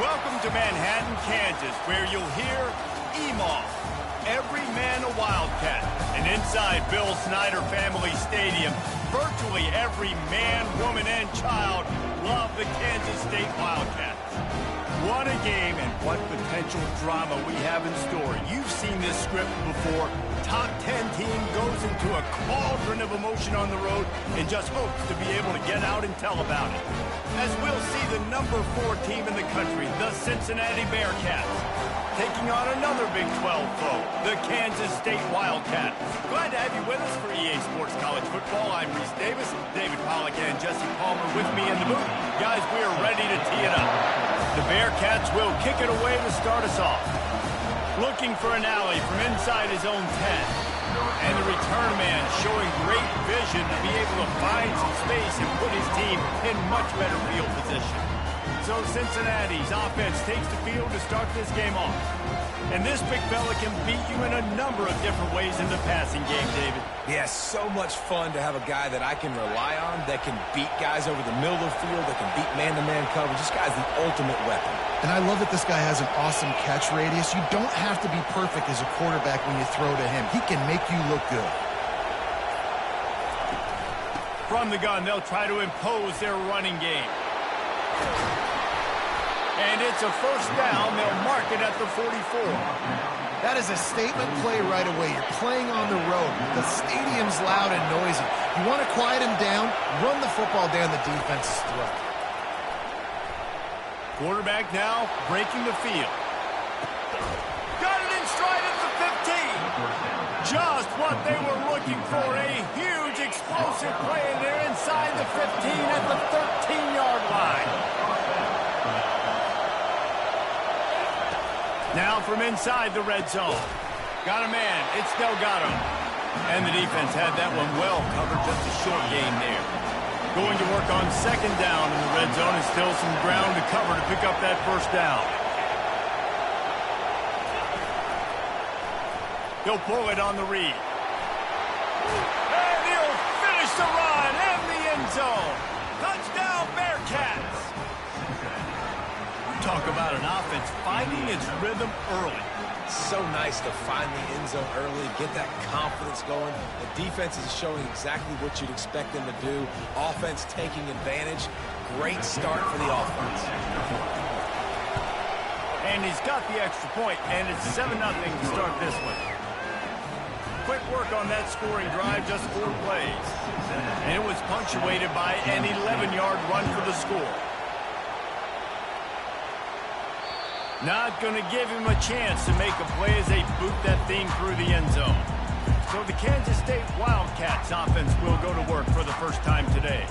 Welcome to Manhattan, Kansas, where you'll hear EMAW, every man a Wildcat. And inside Bill Snyder Family Stadium, virtually every man, woman, and child love the Kansas State Wildcats. What a game and what potential drama we have in store. You've seen this script before. Top 10 team goes into a cauldron of emotion on the road and just hopes to be able to get out and tell about it. As we'll see the number 4 team in the country, the Cincinnati Bearcats, taking on another Big 12 foe, the Kansas State Wildcats. Glad to have you with us for EA Sports College Football. I'm Reese Davis, David Pollack and Jesse Palmer with me in the booth. Guys, we are ready to tee it up. The Bearcats will kick it away to start us off. Looking for an alley from inside his own 10. And the return man showing great vision to be able to find some space and put his team in much better field position. So Cincinnati's offense takes the field to start this game off. And this big fella can beat you in a number of different ways in the passing game, David. Yeah, so much fun to have a guy that I can rely on, that can beat guys over the middle of the field, that can beat man-to-man coverage. This guy's the ultimate weapon. And I love that this guy has an awesome catch radius. You don't have to be perfect as a quarterback when you throw to him. He can make you look good. From the gun, they'll try to impose their running game. And it's a first down. They'll mark it at the 44. That is a statement play right away. You're playing on the road. The stadium's loud and noisy. You want to quiet him down, run the football down the defense's throat. Quarterback now breaking the field. Got it in stride at the 15. Just what they were looking for. A huge explosive play, and they're inside the 15 at the 13-yard line. Now from inside the red zone. Got a man. It's Delgado. And the defense had that one well covered. Just a short gain there. Going to work on second down in the red zone, and still some ground to cover to pick up that first down. He'll pull it on the read. And he'll finish the run in the end zone. Touchdown, Bearcats. Talk about an offense finding its rhythm early. So nice to find the end zone early, get that confidence going. The defense is showing exactly what you'd expect them to do. Offense taking advantage. Great start for the offense. And he's got the extra point, and it's 7-0 to start this one. Quick work on that scoring drive, just 4 plays. And it was punctuated by an 11-yard run for the score. Not going to give him a chance to make a play as they boot that thing through the end zone. So the Kansas State Wildcats offense will go to work for the first time today.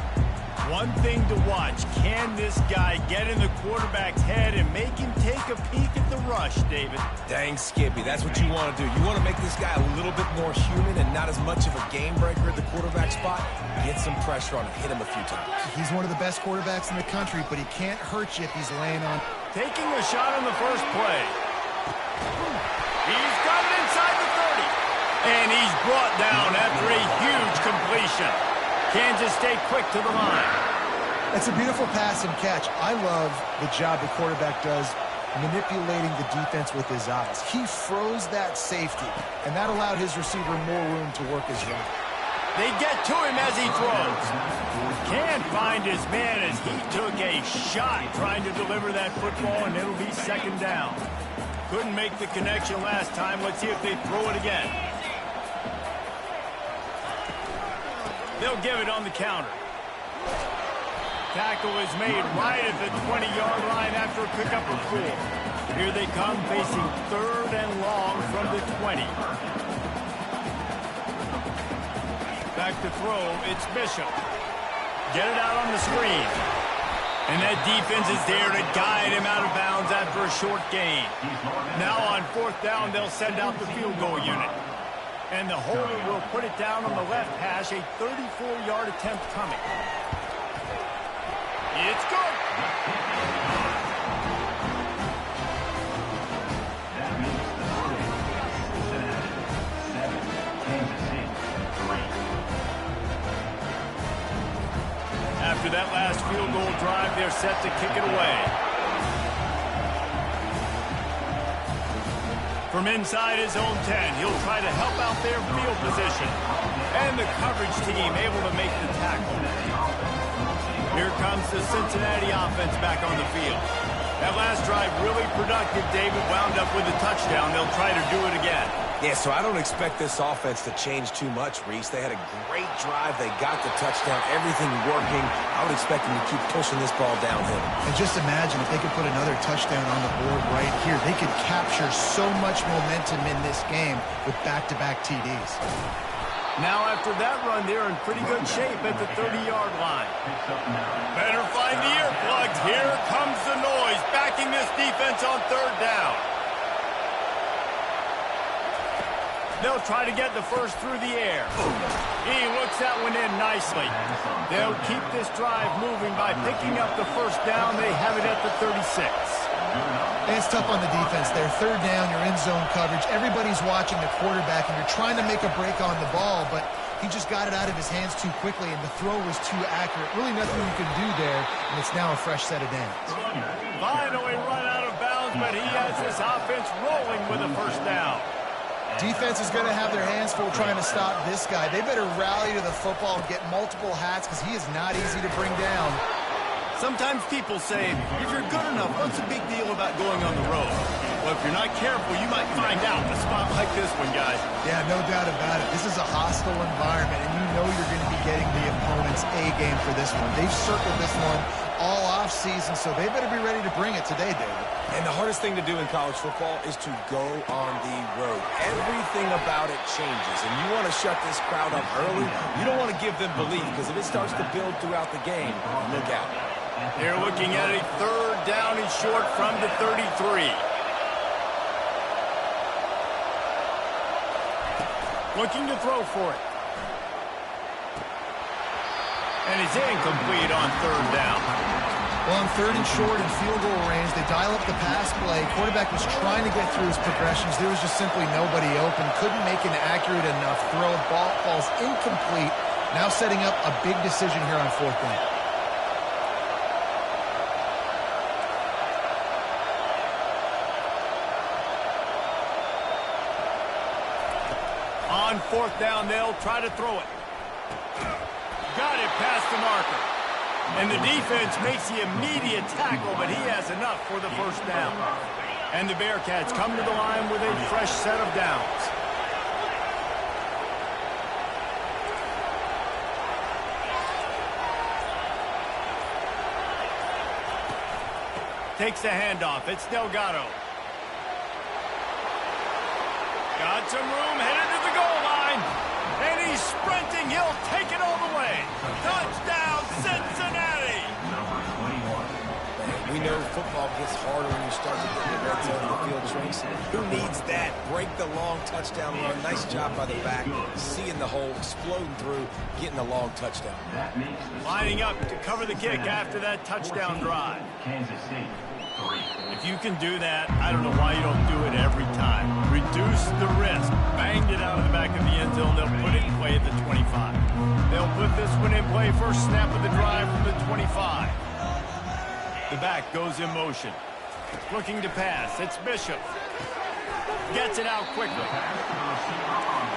One thing to watch, can this guy get in the quarterback's head and make him take a peek at the rush, David? Dang, Skippy, that's what you want to do. You want to make this guy a little bit more human and not as much of a game breaker at the quarterback spot. Get some pressure on him, hit him a few times. He's one of the best quarterbacks in the country, but he can't hurt you if he's laying on. Taking a shot on the first play. He's got it inside the 30. And he's brought down after a huge completion. Kansas State quick to the line. It's a beautiful pass and catch. I love the job the quarterback does manipulating the defense with his eyes. He froze that safety, and that allowed his receiver more room to work his route. They get to him as he throws. Can't find his man as he took a shot trying to deliver that football, and it'll be second down. Couldn't make the connection last time. Let's see if they throw it again. They'll give it on the counter. Tackle is made right at the 20-yard line after a pickup of 4. Here they come facing third and long from the 20. Back to throw, it's Bishop. Get it out on the screen. And that defense is there to guide him out of bounds after a short gain. Now on fourth down, they'll send out the field goal unit. And the holder will put it down on the left hash, a 34-yard attempt coming. It's good. After that last field goal drive, they're set to kick it away. From inside his own 10, he'll try to help out their field position. And the coverage team able to make the tackle. Here comes the Cincinnati offense back on the field. That last drive really productive. David wound up with a touchdown. They'll try to do it again. Yeah, so I don't expect this offense to change too much, Reese. They had a great drive. They got the touchdown. Everything working. I would expect them to keep pushing this ball downhill. And just imagine if they could put another touchdown on the board right here. They could capture so much momentum in this game with back-to-back TDs. Now after that run, they're in pretty good shape at the 30-yard line. Better find the earplugs. Here comes the noise, backing this defense on third down. They'll try to get the first through the air. He looks that one in nicely. They'll keep this drive moving by picking up the first down. They have it at the 36. And it's tough on the defense there. Third down, you're in zone coverage. Everybody's watching the quarterback, and you're trying to make a break on the ball, but he just got it out of his hands too quickly, and the throw was too accurate. Really nothing you can do there, and it's now a fresh set of downs. Finally run out of bounds, but he has this offense rolling with a first down. Defense is going to have their hands full trying to stop this guy. They better rally to the football and get multiple hats because he is not easy to bring down. Sometimes people say, if you're good enough, what's the big deal about going on the road? Well, if you're not careful, you might find out in a spot like this one, guys. Yeah, no doubt about it. This is a hostile environment, and you know you're going to be getting the opponent's A game for this one. They've circled this one all offseason, so they better be ready to bring it today, David. And the hardest thing to do in college football is to go on the road. Everything about it changes, and you want to shut this crowd up early. You don't want to give them belief, because if it starts to build throughout the game, look out. They're looking at a third down and short from the 33. Looking to throw for it. And it's incomplete on third down. Well, on third and short and field goal range, they dial up the pass play. Quarterback was trying to get through his progressions. There was just simply nobody open. Couldn't make an accurate enough throw. Ball falls incomplete. Now setting up a big decision here on fourth down. On fourth down, they'll try to throw it. Got it past the marker. And the defense makes the immediate tackle, but he has enough for the first down. And the Bearcats come to the line with a fresh set of downs. Takes the handoff. It's Delgado. Got some room, headed to the goal line. And he's sprinting. He'll take it all the way. Touchdown, Cincinnati! We know football gets harder when you start to get the red zone of the field, Trace. Who needs that? Break the long touchdown run. Nice job by the back. Seeing the hole, exploding through, getting a long touchdown. Lining up to cover the kick after that touchdown drive. If you can do that, I don't know why you don't do it every time. Reduce the risk. Banged it out of the back of the end zone. They'll put it in play at the 25. They'll put this one in play. First snap of the drive from the 25. The back goes in motion. Looking to pass. It's Bishop. Gets it out quickly.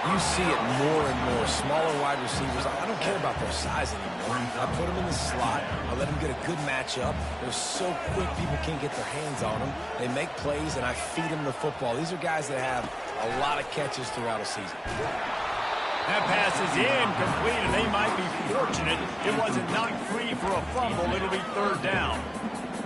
You see it more and more. Smaller wide receivers. I don't care about their size anymore. I put them in the slot. I let them get a good matchup. They're so quick, people can't get their hands on them. They make plays, and I feed them the football. These are guys that have a lot of catches throughout a season. That pass is incomplete, and they might be fortunate it wasn't knocked free for a fumble. It'll be third down.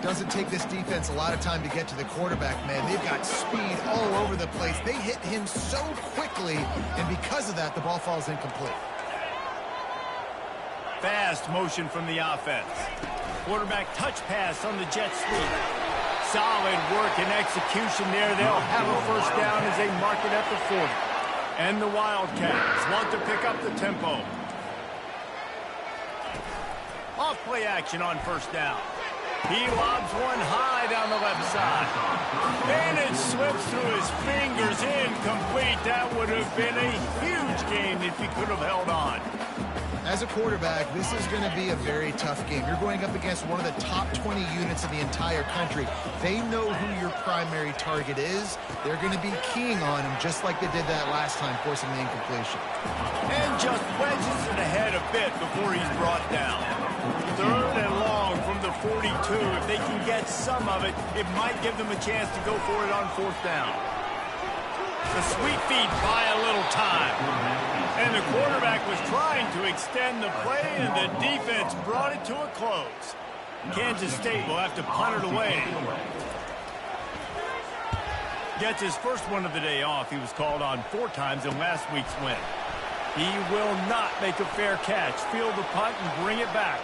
Doesn't take this defense a lot of time to get to the quarterback, man. They've got speed all over the place. They hit him so quickly, and because of that, the ball falls incomplete. Fast motion from the offense. Quarterback touch pass on the jet sweep. Solid work and execution there. They'll have a first down as they mark it at the 40. And the Wildcats want to pick up the tempo. Off play action on first down. He lobs one high down the left side. And it slips through his fingers. Incomplete. That would have been a huge gain if he could have held on. As a quarterback, this is going to be a very tough game. You're going up against one of the top 20 units in the entire country. They know who your primary target is. They're going to be keying on him just like they did that last time, forcing the incompletion. And just wedges it ahead a bit before he's brought down. 3rd and long from the 42. If they can get some of it, it might give them a chance to go for it on 4th down. The sweep feed by a little time. And the quarterback was trying to extend the play, and the defense brought it to a close. Kansas State will have to punt it away. Gets his first one of the day off. He was called on 4 times in last week's win. He will not make a fair catch. Field the punt and bring it back.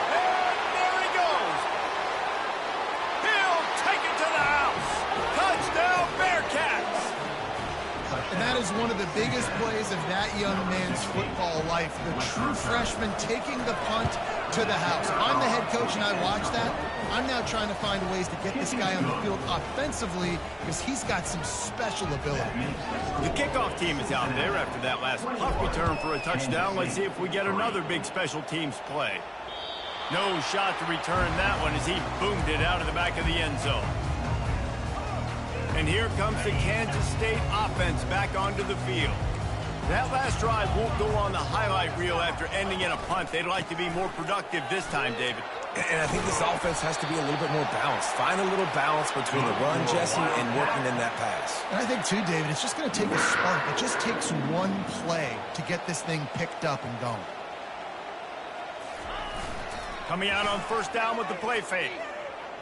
And there he goes. He'll take it to the house. Touchdown, Bearcats. And that is one of the biggest plays of that young man's football life. The true freshman taking the punt to the house. If I'm the head coach and I watch that, I'm now trying to find ways to get this guy on the field offensively because he's got some special ability. The kickoff team is out there after that last punt return for a touchdown. Let's see if we get another big special teams play. No shot to return that one as he boomed it out of the back of the end zone. And here comes the Kansas State offense back onto the field. That last drive won't go on the highlight reel after ending in a punt. They'd like to be more productive this time, David. And I think this offense has to be a little bit more balanced. Find a little balance between the run, Jesse, and working in that pass. And I think, too, David, it's just going to take a spark. It just takes one play to get this thing picked up and going. Coming out on 1st down with the play fake.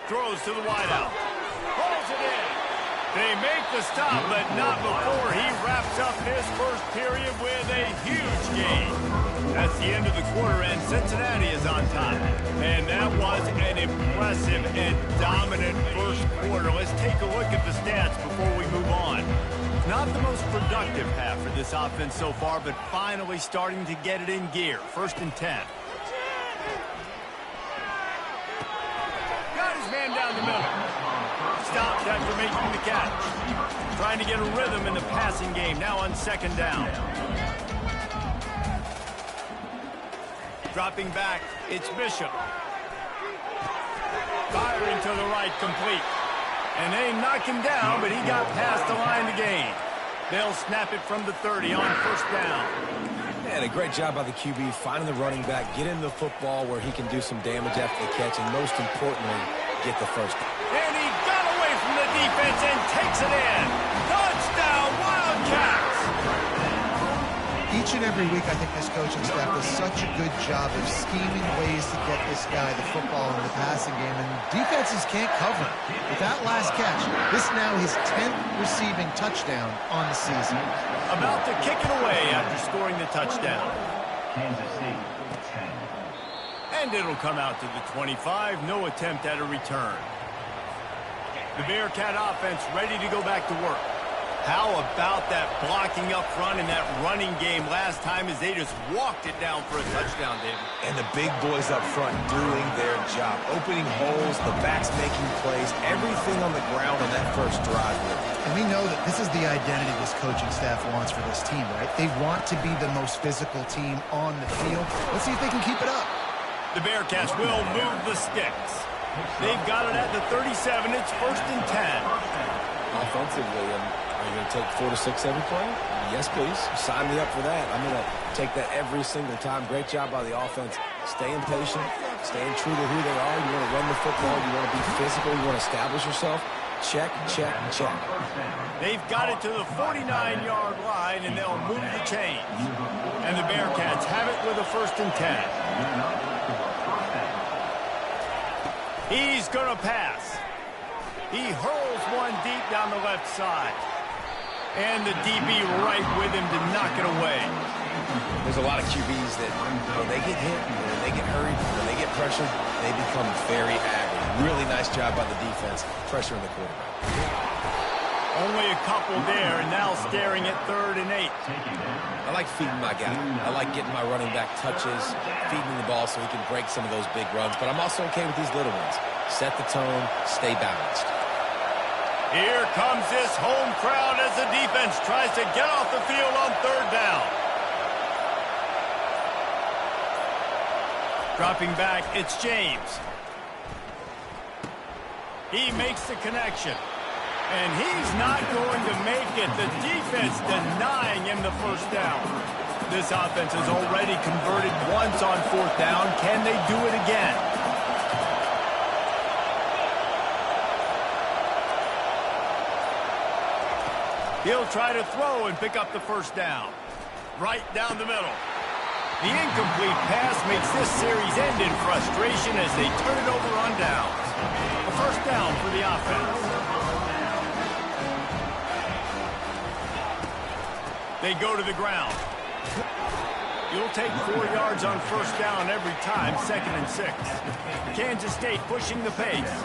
Throws to the wideout. Holds it in. They make the stop, but not before he wraps up his first period with a huge gain. That's the end of the quarter, and Cincinnati is on top. And that was an impressive and dominant first quarter. Let's take a look at the stats before we move on. Not the most productive half for this offense so far, but finally starting to get it in gear. 1st and 10. Got his man down the middle. Stopped after making the catch. Trying to get a rhythm in the passing game. Now on 2nd down. Dropping back, it's Bishop. Firing to the right, complete. And they knock him down, but he got past the line to gain. They'll snap it from the 30 on 1st down. And a great job by the QB finding the running back, get him the football where he can do some damage after the catch, and most importantly, get the 1st down. And he got away from the defense and takes it in. Touchdown, Wildcats! Each and every week, I think this coaching staff does such a good job of scheming ways to get this guy the football in the passing game, and defenses can't cover him. With that last catch, this now his 10th receiving touchdown on the season. About to kick it away after scoring the touchdown. Kansas City, 10. And it'll come out to the 25. No attempt at a return. The Bearcat offense ready to go back to work. How about that blocking up front and that running game last time as they just walked it down for a touchdown, David? And the big boys up front doing their job. Opening holes, the backs making plays, everything on the ground on that first drive. And we know that this is the identity this coaching staff wants for this team, right? They want to be the most physical team on the field. Let's see if they can keep it up. The Bearcats will move the sticks. They've got it at the 37. It's 1st and 10. Offensively, are you going to take 4 to 6 every play? Yes, please. Sign me up for that. I'm going to take that every single time. Great job by the offense. Staying patient, staying true to who they are. You want to run the football. You want to be physical. You want to establish yourself. Check, check, check. They've got it to the 49-yard line, and they'll move the chains. And the Bearcats have it with a 1st and 10. He's going to pass. He hurls one deep down the left side. And the DB right with him to knock it away. There's a lot of QBs that when they get hit, when they get hurried, when they get pressured, they become very average. Really nice job by the defense, pressuring the quarterback. Only a couple there, and now staring at 3rd and 8. I like feeding my guy. I like getting my running back touches, feeding the ball so he can break some of those big runs. But I'm also okay with these little ones. Set the tone, stay balanced. Here comes this home crowd as the defense tries to get off the field on 3rd down. Dropping back, it's James. He makes the connection. And he's not going to make it. The defense denying him the first down. This offense has already converted once on fourth down. Can they do it again? He'll try to throw and pick up the first down. Right down the middle. The incomplete pass makes this series end in frustration as they turn it over on downs. A first down for the offense. They go to the ground. You'll take 4 yards on first down every time, 2nd and 6. Kansas State pushing the pace.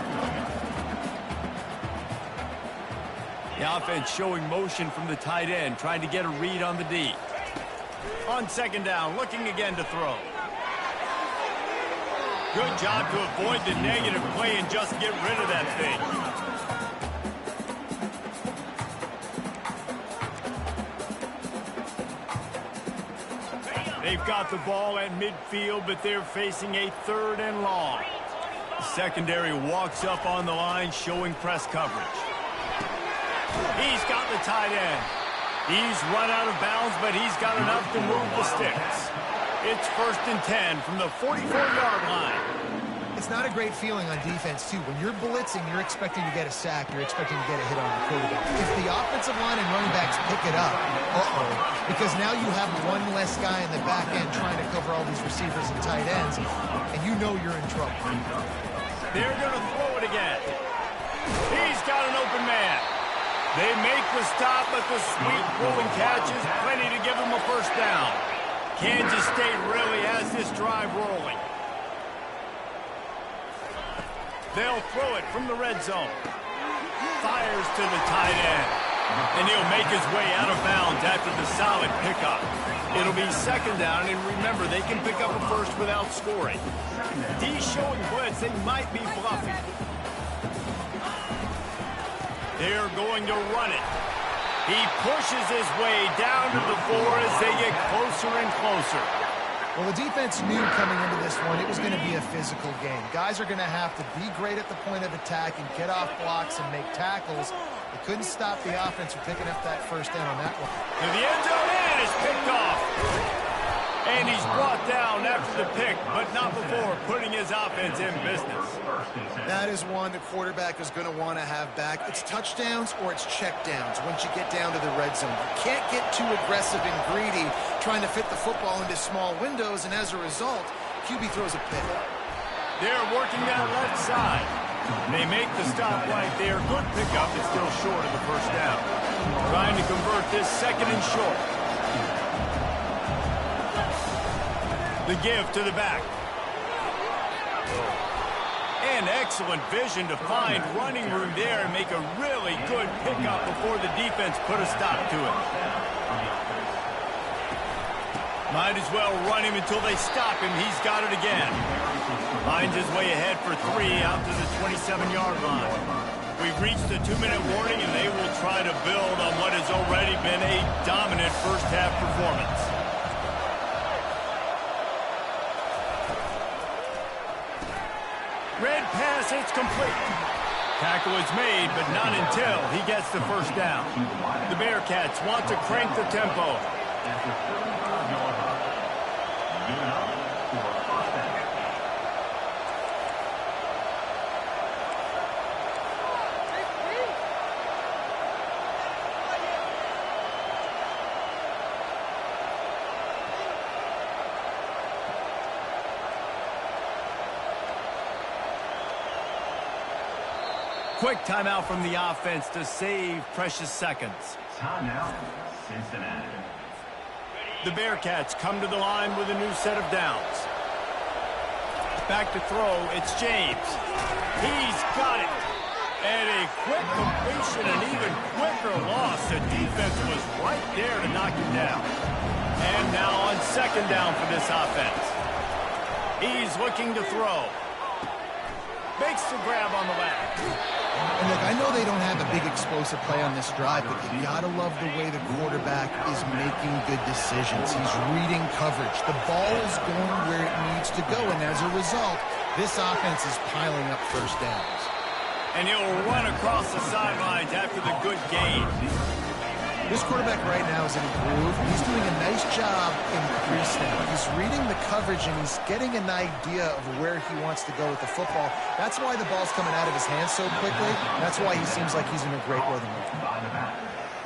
The offense showing motion from the tight end, trying to get a read on the D. On 2nd down, looking again to throw. Good job to avoid the negative play and just get rid of that thing. They've got the ball at midfield, but they're facing a 3rd and long. Secondary walks up on the line, showing press coverage. He's got the tight end. He's run out of bounds, but he's got enough to move the sticks. It's 1st and 10 from the 44-yard line. It's not a great feeling on defense, too. When you're blitzing, you're expecting to get a sack. You're expecting to get a hit on the quarterback. If the offensive line and running backs pick it up, because now you have one less guy in the back end trying to cover all these receivers and tight ends, and you know you're in trouble. They're going to throw it again. He's got an open man. They make the stop, but the sweet rolling catch is plenty to give them a first down. Kansas State really has this drive rolling. They'll throw it from the red zone. Fires to the tight end. And he'll make his way out of bounds after the solid pickup. It'll be 2nd down, and remember, they can pick up a first without scoring. D showing blitz, they might be bluffing. They're going to run it. He pushes his way down to the 4 as they get closer and closer. Well, the defense knew coming into this one it was going to be a physical game. Guys are going to have to be great at the point of attack and get off blocks and make tackles. They couldn't stop the offense from picking up that first down on that one. To the end zone, and it's picked off. And he's brought down after the pick, but not before putting his offense in business. That is one the quarterback is going to want to have back. It's touchdowns or it's checkdowns once you get down to the red zone. You can't get too aggressive and greedy trying to fit the football into small windows, and as a result, QB throws a pick. They're working that left side. They make the stop right there. Good pickup. It's still short of the first down. Trying to convert this 2nd and short. The give to the back. And excellent vision to find running room there and make a really good pickup before the defense put a stop to it. Might as well run him until they stop him. He's got it again. Finds his way ahead for 3 out to the 27-yard line. We've reached the 2-minute warning, and they will try to build on what has already been a dominant first-half performance. Red pass, it's complete. Tackle is made, but not until he gets the first down. The Bearcats want to crank the tempo. Quick timeout from the offense to save precious seconds. Timeout, Cincinnati. The Bearcats come to the line with a new set of downs. Back to throw, it's James. He's got it. And a quick completion, an even quicker loss. The defense was right there to knock him down. And now on 2nd down for this offense. He's looking to throw. Makes the grab on the left. And look, I know they don't have a big explosive play on this drive, but you gotta love the way the quarterback is making good decisions. He's reading coverage. The ball is going where it needs to go, and as a result, this offense is piling up first downs. And he'll run across the sidelines after the good gain. This quarterback right now is in a groove. He's doing a nice job in pre-snap. He's reading the coverage, and he's getting an idea of where he wants to go with the football. That's why the ball's coming out of his hands so quickly. That's why he seems like he's in a great rhythm.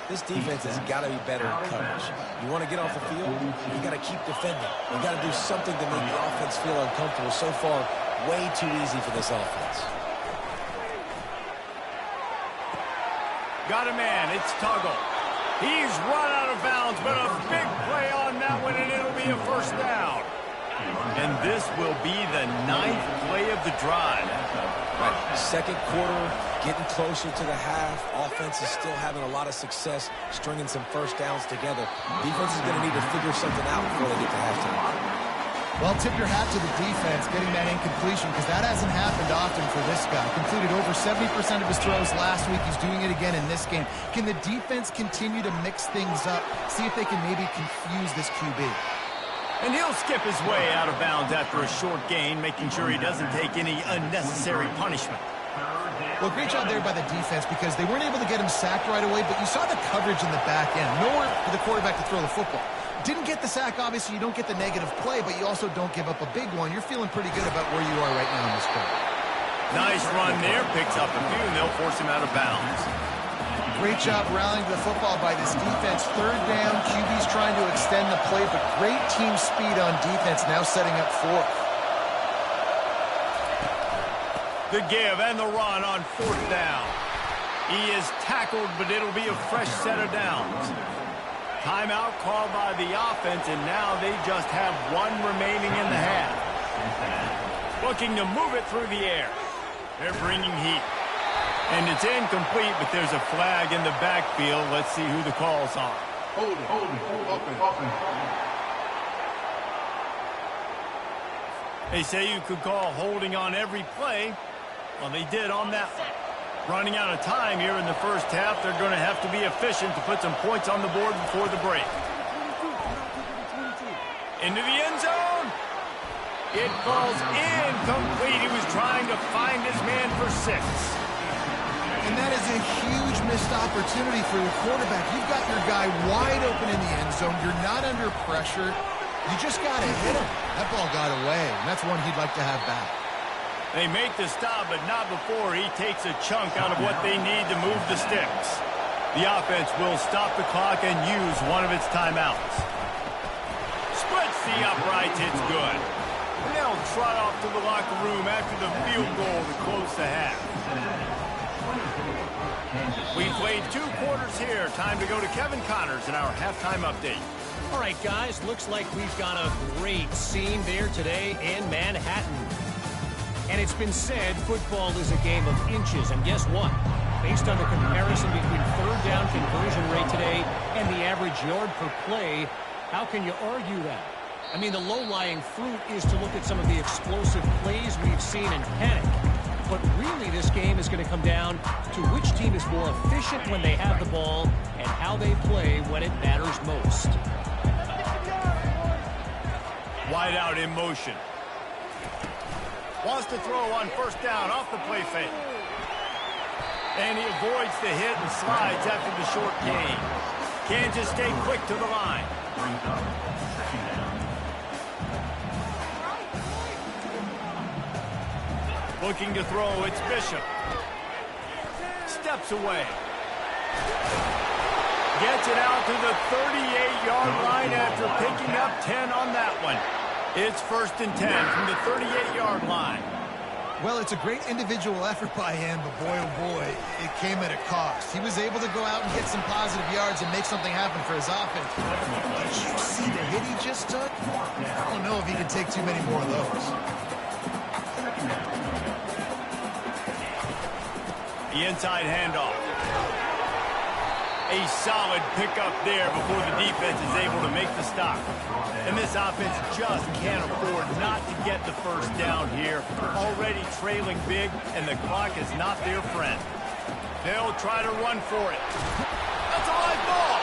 This defense has got to be better in coverage. You want to get off the field, you got to keep defending. You got to do something to make the offense feel uncomfortable. So far, way too easy for this offense. Got a man. It's Tuggle. He's run out of bounds, but a big play on that one, and it'll be a first down. And this will be the 9th play of the drive. Right. Second quarter, getting closer to the half. Offense is still having a lot of success stringing some first downs together. Defense is going to need to figure something out before they get to halftime. Well, tip your hat to the defense getting that incompletion, because that hasn't happened often for this guy. Completed over 70% of his throws last week. He's doing it again in this game. Can the defense continue to mix things up, see if they can maybe confuse this QB? And he'll skip his way out of bounds after a short gain, making sure he doesn't take any unnecessary punishment. Well, great job there by the defense, because they weren't able to get him sacked right away, but you saw the coverage in the back end. Nowhere for the quarterback to throw the football. Didn't get the sack, obviously. You don't get the negative play, but you also don't give up a big one. You're feeling pretty good about where you are right now in this play. Nice run there. Picks up a few, and they'll force him out of bounds. Great job rallying to the football by this defense. Third down, QB's trying to extend the play, but great team speed on defense, now setting up fourth. The give and the run on 4th down. He is tackled, but it'll be a fresh set of downs. Timeout called by the offense, and now they just have one remaining in the half. Looking to move it through the air. They're bringing heat. And it's incomplete, but there's a flag in the backfield. Let's see who the call's on. Hold it, open. They say you could call holding on every play. Well, they did on that one. Running out of time here in the first half. They're going to have to be efficient to put some points on the board before the break. Into the end zone. It falls incomplete. He was trying to find his man for 6. And that is a huge missed opportunity for your quarterback. You've got your guy wide open in the end zone. You're not under pressure. You just got to hit him. That ball got away, and that's one he'd like to have back. They make the stop, but not before he takes a chunk out of what they need to move the sticks. The offense will stop the clock and use one of its timeouts. Splits the uprights. It's good. And they'll trot off to the locker room after the field goal to close the half. We played 2 quarters here. Time to go to Kevin Connors in our halftime update. All right, guys, looks like we've got a great scene there today in Manhattan. And it's been said football is a game of inches. And guess what? Based on the comparison between third down conversion rate today and the average yard per play, how can you argue that? I mean, the low-lying fruit is to look at some of the explosive plays we've seen and panic. But really, this game is going to come down to which team is more efficient when they have the ball and how they play when it matters most. Wide out in motion. Wants to throw on first down off the play fake. And he avoids the hit and slides after the short gain. Kansas stay quick to the line. Looking to throw, it's Bishop. Steps away. Gets it out to the 38-yard line after picking up 10 on that one. It's 1st and 10 from the 38-yard line. Well, it's a great individual effort by him, but boy, oh boy, it came at a cost. He was able to go out and get some positive yards and make something happen for his offense. Did you see the hit he just took? I don't know if he can take too many more of those. The inside handoff. A solid pickup there before the defense is able to make the stop. And this offense just can't afford not to get the first down here. Already trailing big, and the clock is not their friend. They'll try to run for it. That's a live ball.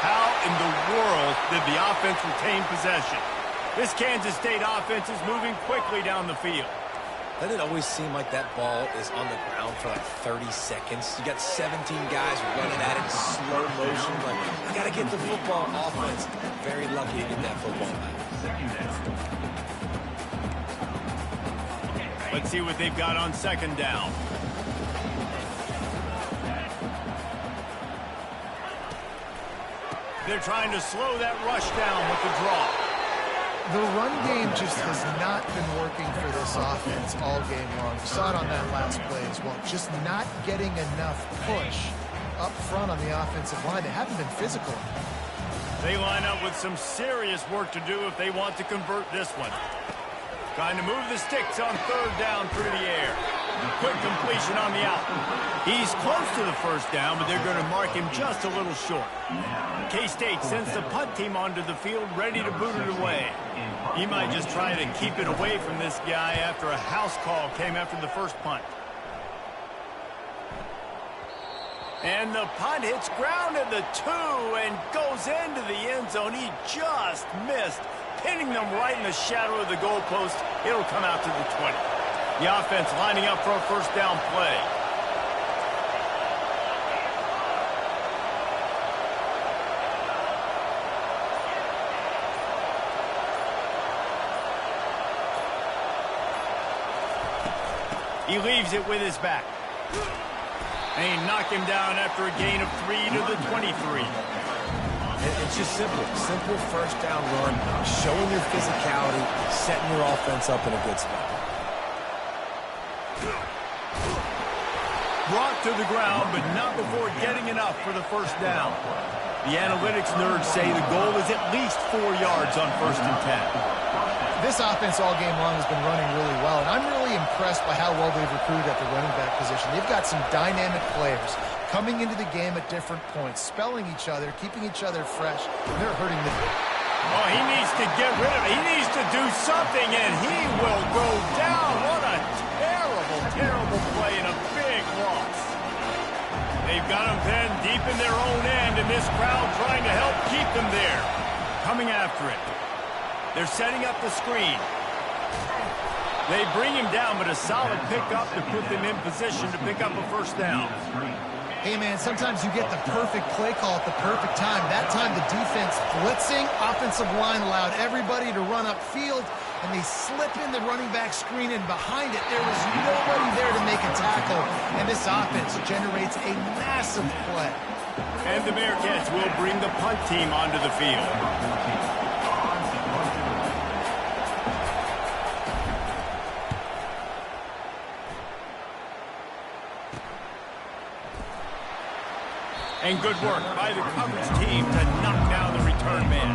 How in the world did the offense retain possession? This Kansas State offense is moving quickly down the field. Doesn't it always seem like that ball is on the ground for like 30 seconds? You got 17 guys running at it in slow motion. Like, I got to get the football. Offense, very lucky to get that football back. Let's see what they've got on second down. They're trying to slow that rush down with the draw. The run game just has not been working for this offense all game long. We saw it on that last play as well. Just not getting enough push up front on the offensive line. They haven't been physical. They line up with some serious work to do if they want to convert this one. Trying to move the sticks on third down through the air. Quick completion on the out. He's close to the first down, but they're going to mark him just a little short. K-State sends the punt team onto the field, ready to boot it away. He might just try to keep it away from this guy after a house call came after the first punt. And the punt hits ground at the 2 and goes into the end zone. He just missed, pinning them right in the shadow of the goalpost. It'll come out to the 20. The offense lining up for a first down play. He leaves it with his back. And he knocked him down after a gain of 3 to the 23. It's just simple. Simple first down run, showing your physicality, setting your offense up in a good spot. Brought to the ground, but not before getting enough for the first down. The analytics nerds say the goal is at least 4 yards on 1st and 10. This offense all game long has been running really well, and I'm really impressed by how well they've recruited at the running back position. They've got some dynamic players coming into the game at different points, spelling each other, keeping each other fresh, and they're hurting the... Oh, he needs to get rid of it. He needs to do something, and he will go down. What a terrible, terrible play and a big loss. They've got him pinned deep in their own end, and this crowd trying to help keep them there. Coming after it. They're setting up the screen. They bring him down, but a solid pickup to put them in position to pick up a first down. Hey, man, sometimes you get the perfect play call at the perfect time. That time the defense blitzing, offensive line allowed everybody to run upfield, and they slip in the running back screen, and behind it, there was nobody there to make a tackle, and this offense generates a massive play. And the Bearcats will bring the punt team onto the field. And good work by the coverage team to knock down the return man.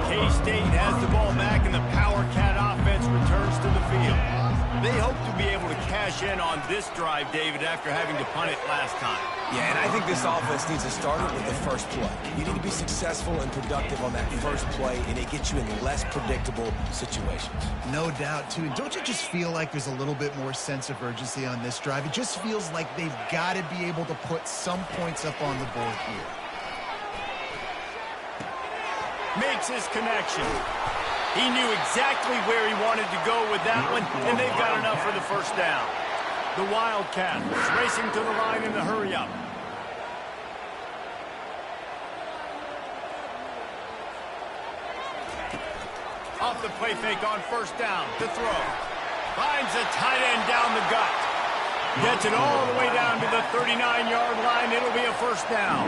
K-State has the ball back, and the Power Cat offense returns to the field. They hope to be able to cash in on this drive, David, after having to punt it last time. Yeah, and I think this offense needs to start it with the first play. You need to be successful and productive on that first play, and it gets you in less predictable situations. No doubt, too. And don't you just feel like there's a little bit more sense of urgency on this drive? It just feels like they've got to be able to put some points up on the board here. Makes his connection. He knew exactly where he wanted to go with that one, and they've got enough for the first down. The Wildcat is racing to the line in the hurry-up. Off the play fake on first down to throw. Finds a tight end down the gut. Gets it all the way down to the 39-yard line. It'll be a first down.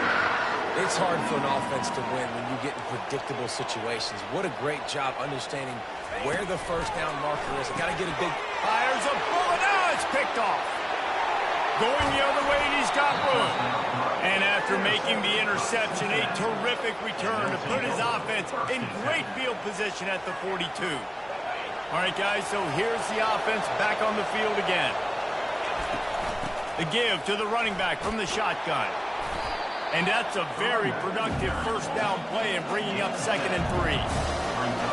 It's hard for an offense to win when you get in predictable situations. What a great job understanding where the first down marker is. Got to get a big... Fires a bullet. Now it's picked off. Going the other way, he's got room. And after making the interception, a terrific return to put his offense in great field position at the 42. All right, guys, so here's the offense back on the field again. The give to the running back from the shotgun. And that's a very productive first down play and bringing up 2nd and 3.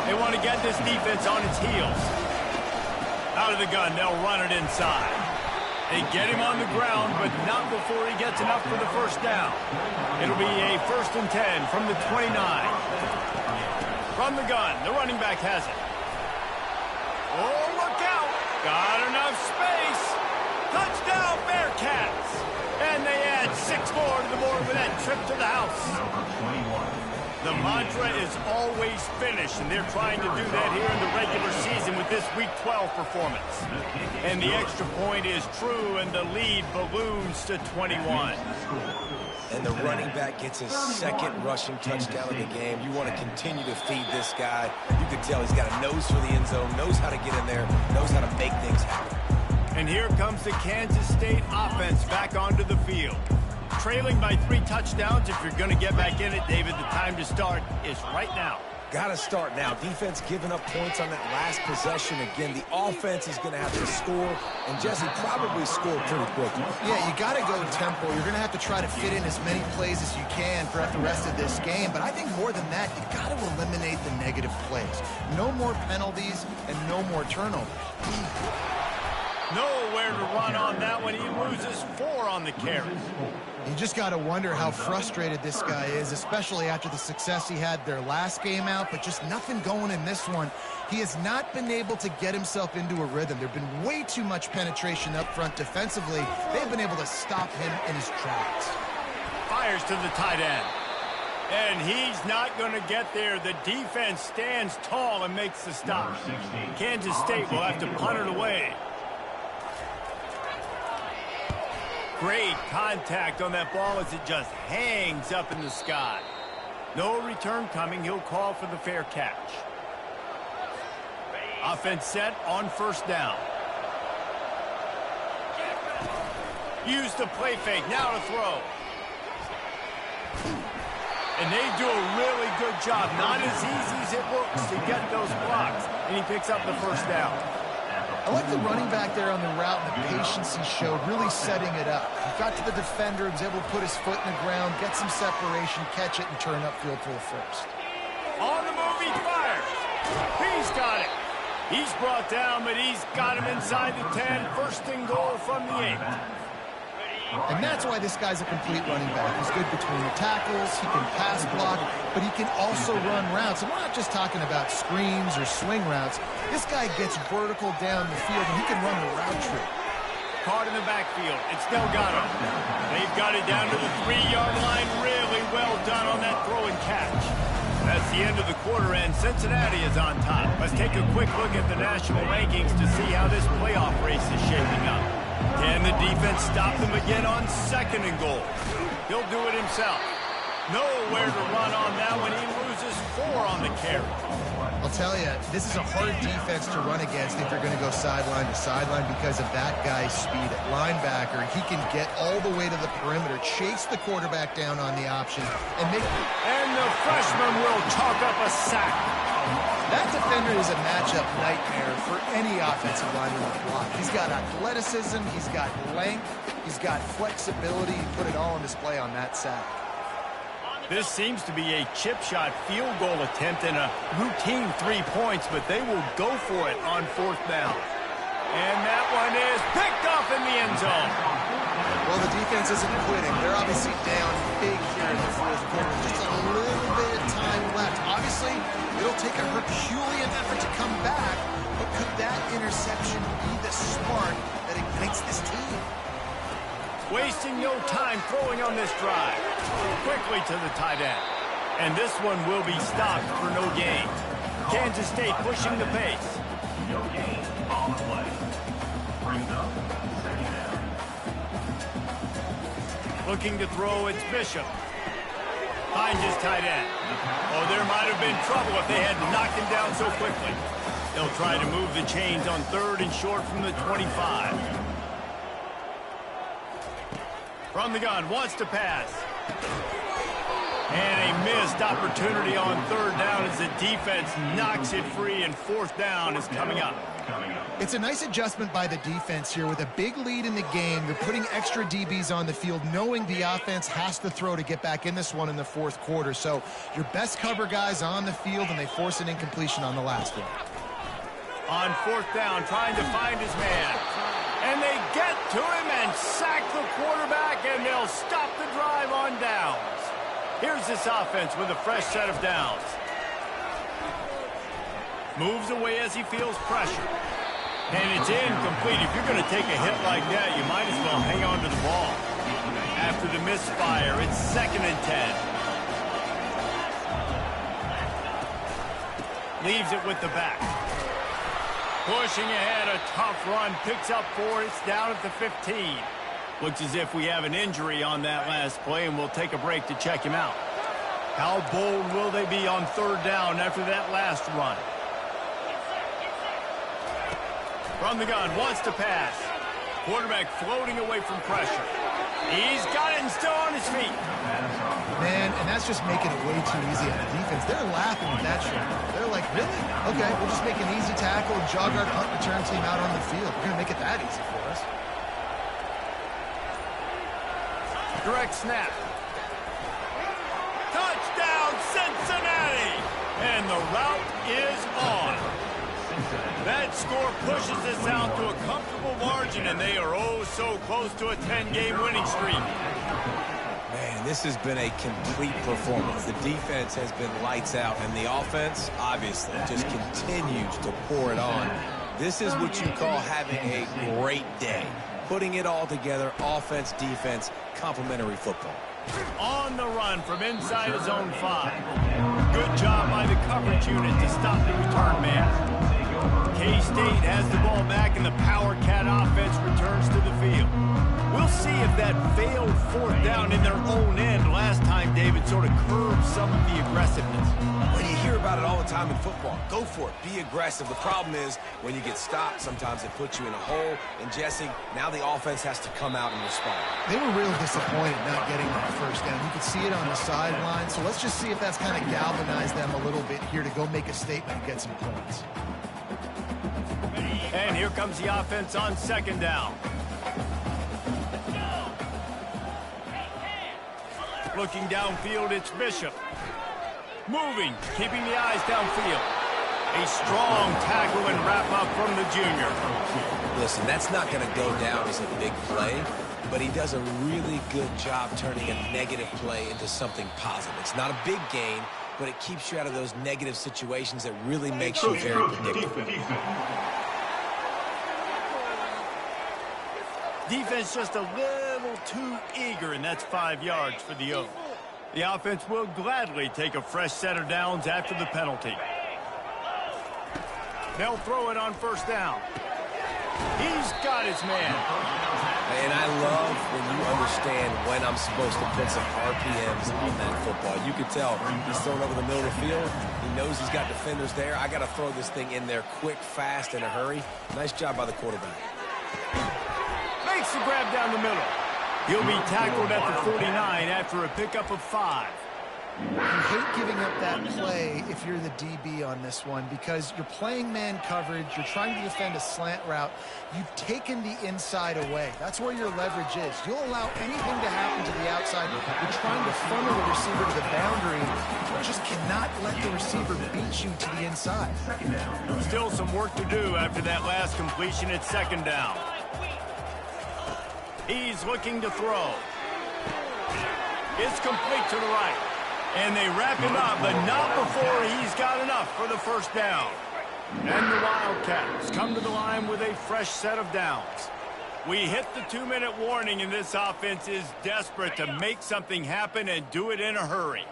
They want to get this defense on its heels. Out of the gun, they'll run it inside. They get him on the ground, but not before he gets enough for the first down. It'll be a 1st and 10 from the 29. From the gun, the running back has it. Oh, look out! Got enough space. Touchdown, Bearcats! And they add 6 more to the board with that trip to the house. The mantra is always finish, and they're trying to do that here in the regular season with this Week 12 performance. And the extra point is true, and the lead balloons to 21. And the running back gets his 2nd rushing touchdown of the game. You want to continue to feed this guy. You can tell he's got a nose for the end zone, knows how to get in there, knows how to make things happen. And here comes the Kansas State offense back onto the field. Trailing by 3 touchdowns. If you're going to get back in it, David, the time to start is right now. Got to start now. Defense giving up points on that last possession. Again, the offense is going to have to score, and Jesse probably score pretty quickly. Yeah, you got to go tempo. You're going to have to try to fit in as many plays as you can throughout the rest of this game. But I think more than that, you got to eliminate the negative plays. No more penalties and no more turnovers. Nowhere to run on that one. He loses 4 on the carry. You just got to wonder how frustrated this guy is, especially after the success he had their last game out, but just nothing going in this one. He has not been able to get himself into a rhythm. There have been way too much penetration up front defensively. They've been able to stop him in his tracks. Fires to the tight end. And he's not going to get there. The defense stands tall and makes the stop. Kansas State will have to punt it away. Great contact on that ball as it just hangs up in the sky. No return coming. He'll call for the fair catch. Offense set on 1st down. Use the play fake. Now to throw. And they do a really good job. Not as easy as it looks to get those blocks. And he picks up the 1st down. I like the running back there on the route and the patience he showed, really setting it up. He got to the defender, was able to put his foot in the ground, get some separation, catch it, and turn upfield for the 1st. On the move, he fires. He's got it. He's brought down, but he's got him inside the 10. 1st and goal from the 8. And that's why this guy's a complete running back. He's good between the tackles, he can pass block, but he can also run routes. And we're not just talking about screens or swing routes. This guy gets vertical down the field, and he can run the route tree. Caught in the backfield. It's Delgado. They've got it down to the 3-yard line. Really well done on that throw and catch. That's the end of the quarter, and Cincinnati is on top. Let's take a quick look at the national rankings to see how this playoff race is shaping up. Can the defense stop them again on 2nd and goal? He'll do it himself. Nowhere to run on that one. He loses 4 on the carry. I'll tell you, this is a hard defense to run against if you're going to go sideline to sideline because of that guy's speed at linebacker. He can get all the way to the perimeter, chase the quarterback down on the option, and make... And the freshman will chalk up a sack. That defender is a matchup nightmare for any offensive lineman to block. He's got athleticism, he's got length, he's got flexibility. He put it all on display on that sack. This seems to be a chip shot field goal attempt and a routine 3 points, but they will go for it on 4th down. And that one is picked off in the end zone. Well, the defense isn't quitting. They're obviously down big here in the 4th quarter. Just a little bit of time left. Obviously, it'll take a Herculean effort to come back, but could that interception be the spark that ignites this team? Wasting no time throwing on this drive. Quickly to the tight end. And this one will be stopped for no gain. Kansas State pushing the pace. No gain on the play. Brings up 2nd down. Looking to throw, it's Bishop. Finds his tight end. Oh, there might have been trouble if they had knocked him down so quickly. They'll try to move the chains on 3rd and short from the 25. From the gun, wants to pass. And a missed opportunity on 3rd down as the defense knocks it free, and 4th down is coming up. It's a nice adjustment by the defense here. With a big lead in the game, you're putting extra DBs on the field, knowing the offense has to throw to get back in this one in the 4th quarter. So your best cover guys on the field, and they force an incompletion on the last one. On 4th down, trying to find his man. And they get to him and sack the quarterback, and they'll stop the drive on downs. Here's this offense with a fresh set of downs. Moves away as he feels pressure. And it's incomplete. If you're going to take a hit like that, you might as well hang on to the ball. After the misfire, it's 2nd and 10. Leaves it with the back. Pushing ahead, a tough run. Picks up 4. It's down at the 15. Looks as if we have an injury on that last play, and we'll take a break to check him out. How bold will they be on 3rd down after that last run? From the gun, wants to pass. Quarterback floating away from pressure. He's got it and still on his feet. Man, and that's just making it way too easy on the defense. They're laughing at that shot. They're like, really? Okay, we'll just make an easy tackle and jog our punt return team out on the field. We're going to make it that easy for us. Direct snap. Touchdown, Cincinnati! And the route is on. That score pushes us out to a comfortable margin, and they are oh so close to a 10-game winning streak. Man, this has been a complete performance. The defense has been lights out, and the offense, obviously, just continues to pour it on. This is what you call having a great day. Putting it all together, offense, defense, complementary football. On the run from inside his own 5. Good job by the coverage unit to stop the return man. K-State has the ball back, and the Power Cat offense returns to the field. We'll see if that failed 4th down in their own end last time, David, sort of curbed some of the aggressiveness. When you hear about it all the time in football, go for it. Be aggressive. The problem is when you get stopped, sometimes it puts you in a hole. And, Jesse, now the offense has to come out and respond. They were real disappointed not getting that 1st down. You could see it on the sideline. So let's just see if that's kind of galvanized them a little bit here to go make a statement and get some points. And here comes the offense on 2nd down. Looking downfield, it's Bishop. Moving, keeping the eyes downfield. A strong tackle and wrap up from the junior. Listen, that's not going to go down as a big play, but he does a really good job turning a negative play into something positive. It's not a big gain, but it keeps you out of those negative situations that really makes you very predictable. Defense just a little too eager, and that's 5 yards for the Oak. The offense will gladly take a fresh set of downs after the penalty. They'll throw it on 1st down. He's got his man. And I love when you understand when I'm supposed to put some RPMs on that football. You can tell he's thrown over the middle of the field. He knows he's got defenders there. I got to throw this thing in there quick, fast, in a hurry. Nice job by the quarterback. Makes the grab down the middle. He'll be tackled at the 49 after a pickup of 5. You hate giving up that play if you're the DB on this one because you're playing man coverage, you're trying to defend a slant route, you've taken the inside away. That's where your leverage is. You'll allow anything to happen to the outside. You're trying to funnel the receiver to the boundary. You just cannot let the receiver beat you to the inside. Still some work to do after that last completion at 2nd down. He's looking to throw. It's complete to the right. And they wrap him up, but not before he's got enough for the 1st down. And the Wildcats come to the line with a fresh set of downs. We hit the 2-minute warning, and this offense is desperate to make something happen and do it in a hurry.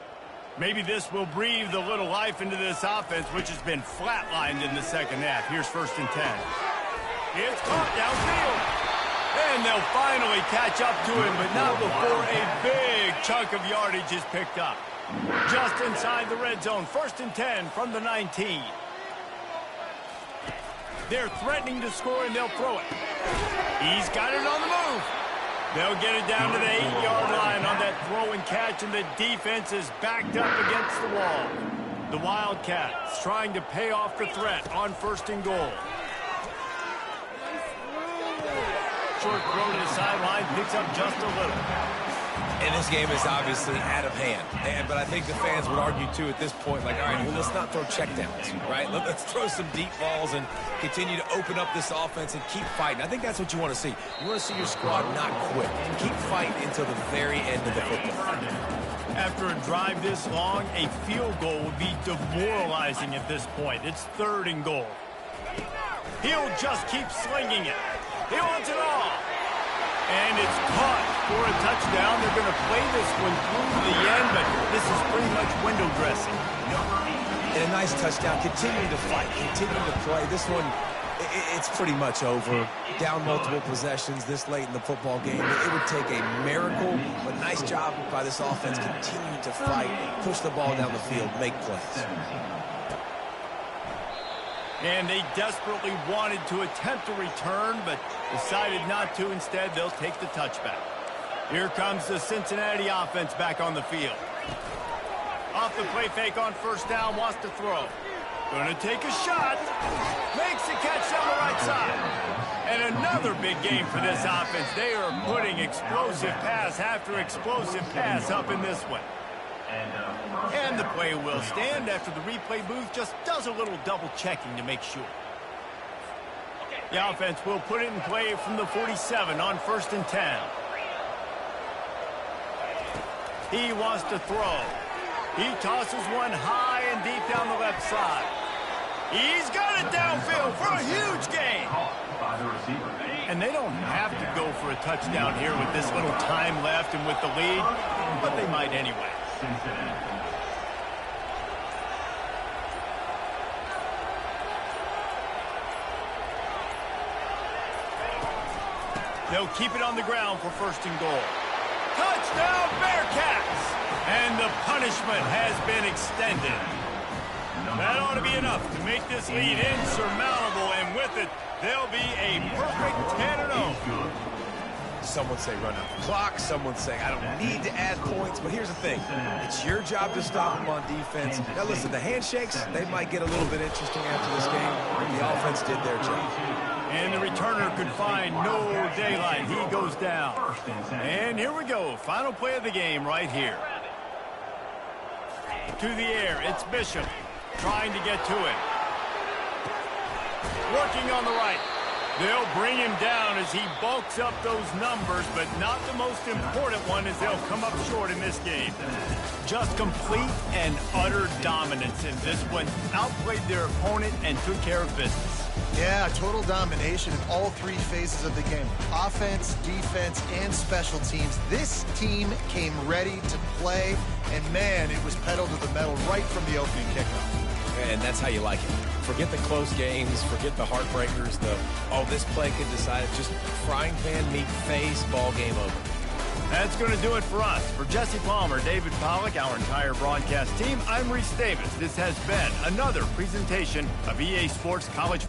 Maybe this will breathe a little life into this offense, which has been flatlined in the 2nd half. Here's 1st and 10. It's caught downfield. And they'll finally catch up to him, but not before a big chunk of yardage is picked up. Just inside the red zone, 1st and 10 from the 19. They're threatening to score, and they'll throw it. He's got it on the move. They'll get it down to the 8-yard line on that throw and catch, and the defense is backed up against the wall. The Wildcats trying to pay off the threat on 1st and goal. Short throw to the sideline, picks up just a little. And this game is obviously out of hand. But I think the fans would argue, too, at this point, like, all right, well, let's not throw checkdowns, right? Let's throw some deep balls and continue to open up this offense and keep fighting. I think that's what you want to see. You want to see your squad not quit. Keep fighting until the very end of the football. After a drive this long, a field goal would be demoralizing at this point. It's 3rd and goal. He'll just keep slinging it. He wants it all. And it's caught for a touchdown. They're going to play this one through to the end, but this is pretty much window dressing. And a nice touchdown. Continuing to fight, continuing to play. This one, it's pretty much over. Down multiple possessions this late in the football game. It would take a miracle, but nice job by this offense continuing to fight, push the ball down the field, make plays. And they desperately wanted to attempt a return, but decided not to. Instead, they'll take the touchback. Here comes the Cincinnati offense back on the field. Off the play fake on 1st down, wants to throw. Going to take a shot. Makes the catch down the right side. And another big game for this offense. They are putting explosive pass after explosive pass up in this one. And the play will stand after the replay booth just does a little double checking to make sure. The offense will put it in play from the 47 on 1st and 10. He wants to throw. He tosses one high and deep down the left side. He's got it downfield for a huge gain. And they don't have to go for a touchdown here with this little time left and with the lead, but they might anyway. They'll keep it on the ground for 1st and goal. Touchdown, Bearcats! And the punishment has been extended. That ought to be enough to make this lead insurmountable, and with it, they'll be a perfect 10-0. Some would say run out the clock. Some would say I don't need to add points. But here's the thing. It's your job to stop them on defense. Now, listen, the handshakes, they might get a little bit interesting after this game. The offense did their job. And the returner could find no daylight. He goes down. And here we go. Final play of the game right here. To the air. It's Bishop trying to get to it. Working on the right. They'll bring him down as he bulks up those numbers, but not the most important one as they'll come up short in this game. Just complete and utter dominance in this one. Outplayed their opponent and took care of business. Yeah, total domination in all 3 phases of the game. Offense, defense, and special teams. This team came ready to play, and man, it was pedal to the metal right from the opening kickoff. And that's how you like it. Forget the close games, forget the heartbreakers, this play could decide it. Just frying pan meet face, ball game over. That's going to do it for us. For Jesse Palmer, David Pollack, our entire broadcast team, I'm Reese Davis. This has been another presentation of EA Sports College.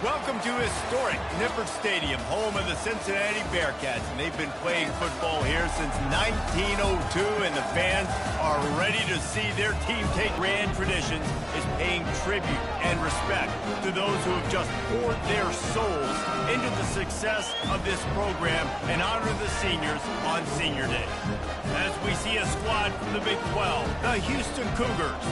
Welcome to historic Nippert Stadium, home of the Cincinnati Bearcats. And they've been playing football here since 1902, and the fans are ready to see their team take grand traditions is paying tribute and respect to those who have just poured their souls into the success of this program and honor the seniors on Senior Day. As we see a squad from the Big 12, the Houston Cougars,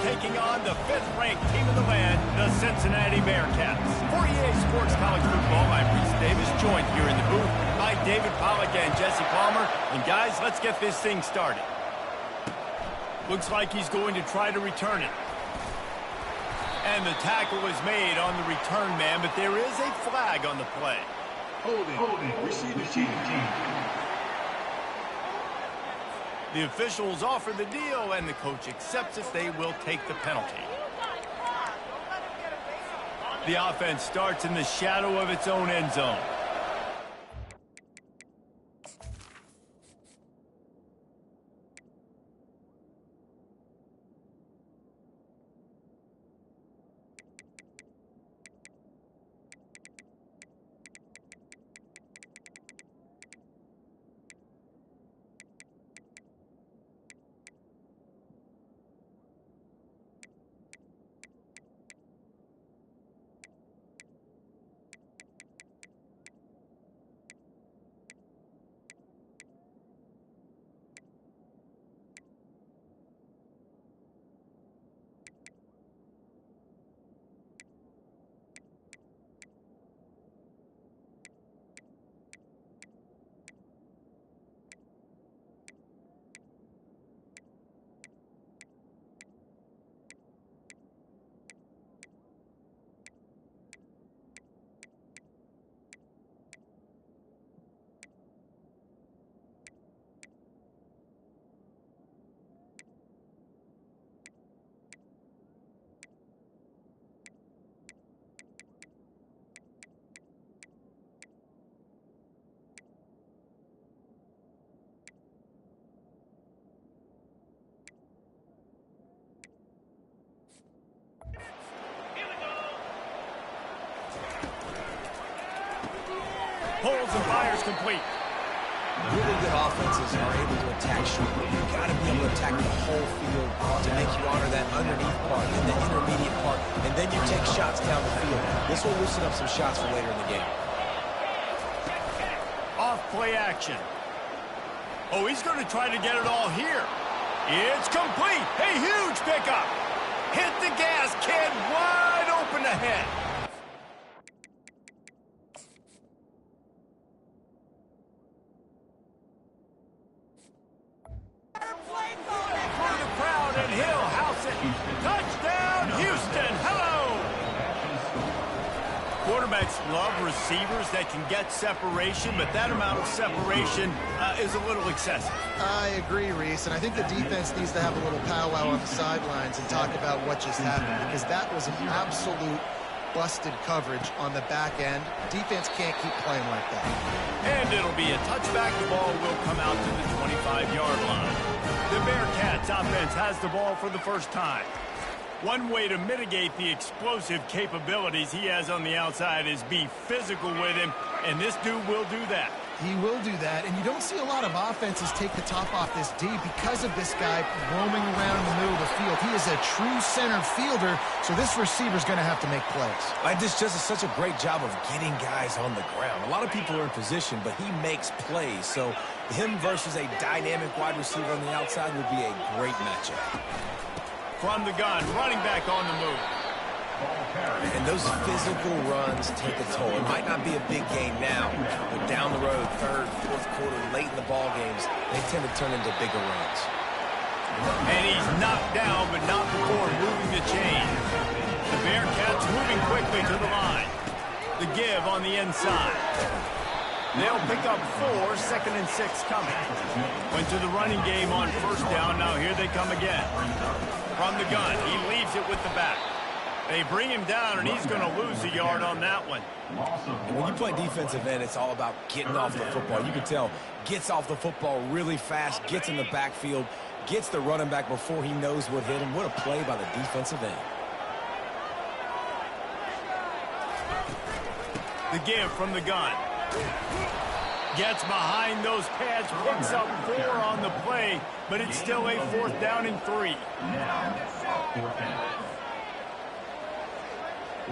taking on the 5th-ranked team in the land, the Cincinnati Bearcats. For EA Sports College Football, I'm Reese Davis, joined here in the booth by David Pollack and Jesse Palmer. And guys, let's get this thing started. Looks like he's going to try to return it. And the tackle is made on the return man, but there is a flag on the play. Holding. Receiving team. The officials offer the deal, and the coach accepts it. They will take the penalty. The offense starts in the shadow of its own end zone. Holds and fires complete. Really good offenses are able to attack shortly. You've got to be able to attack the whole field to make you honor that underneath part and the intermediate part, and then you take shots down the field. This will loosen up some shots for later in the game. Off play action. Oh, he's going to try to get it all here. It's complete. A huge pickup. Hit the gas, kid. Wide open ahead. For the crowd, and he'll house it. Touchdown, Houston. Hello. Quarterbacks love receivers that can get separation, but that amount of separation is a little excessive. I agree, Reese, and I think the defense needs to have a little powwow on the sidelines and talk about what just happened, because that was an absolute busted coverage on the back end. Defense can't keep playing like that. And it'll be a touchback. The ball will come out to the 25-yard line. The Bearcats offense has the ball for the first time. One way to mitigate the explosive capabilities he has on the outside is be physical with him, and this dude will do that. He will do that, and you don't see a lot of offenses take the top off this D because of this guy roaming around in the middle of the field. He is a true center fielder, so this receiver's going to have to make plays. This does such a great job of getting guys on the ground. A lot of people are in position, but he makes plays, so him versus a dynamic wide receiver on the outside would be a great matchup. From the gun, running back on the move. And those physical runs take a toll. It might not be a big game now, but down the road, third, fourth quarter, late in the ball games, they tend to turn into bigger runs. And he's knocked down, but not before moving the chain. The Bearcats moving quickly to the line. The give on the inside. They'll pick up 4, 2nd and 6 coming. Went to the running game on first down. Now here they come again. From the gun, he leaves it with the back. They bring him down, and he's going to lose a yard on that one. And when you play defensive end, it's all about getting off the football. You can tell, gets off the football really fast, gets in the backfield, gets the running back before he knows what hit him. What a play by the defensive end. The give from the gun. Gets behind those pads, picks up 4 on the play, but it's still a 4th down and 3.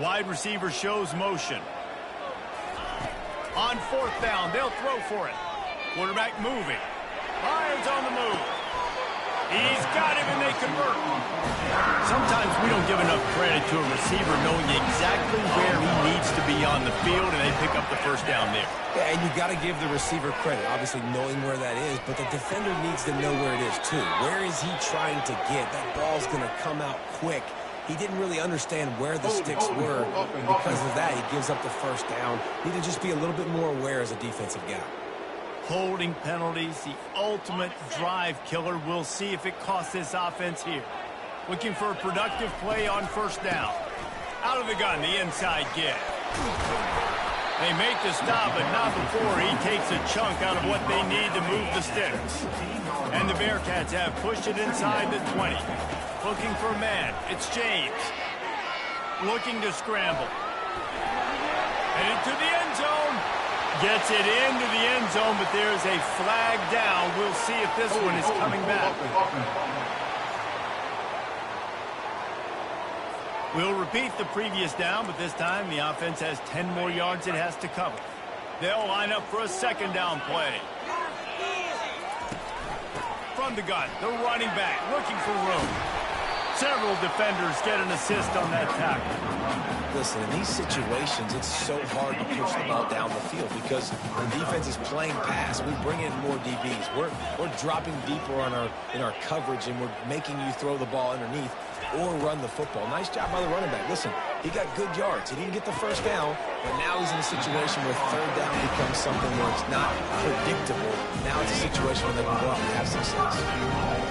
Wide receiver shows motion. On 4th down, they'll throw for it. Quarterback moving. Lions on the move. He's got him, and they convert. Sometimes we don't give enough credit to a receiver knowing exactly where he needs to be on the field, and they pick up the 1st down there. Yeah, and you got to give the receiver credit, obviously knowing where that is, but the defender needs to know where it is too. Where is he trying to get? That ball's going to come out quick. He didn't really understand where the sticks were, and because of that, he gives up the 1st down. Need to just be a little bit more aware as a defensive guy. Holding penalties, the ultimate drive killer. We'll see if it costs this offense here. Looking for a productive play on 1st down. Out of the gun, the inside give. They make the stop, but not before he takes a chunk out of what they need to move the sticks. And the Bearcats have pushed it inside the 20. Looking for a man. It's James. Looking to scramble. Headed to the end zone. Gets it into the end zone, but there's a flag down. We'll see if this one is coming back. We'll repeat the previous down, but this time the offense has 10 more yards it has to cover. They'll line up for a 2nd down play. From the gun, the running back looking for room. Several defenders get an assist on that tackle. Listen, in these situations, it's so hard to push the ball down the field because the defense is playing pass. We bring in more DBs. We're dropping deeper in our coverage, and we're making you throw the ball underneath or run the football. Nice job by the running back. Listen, he got good yards. He didn't get the 1st down, but now he's in a situation where 3rd down becomes something where it's not predictable. Now it's a situation where they can go out and have success.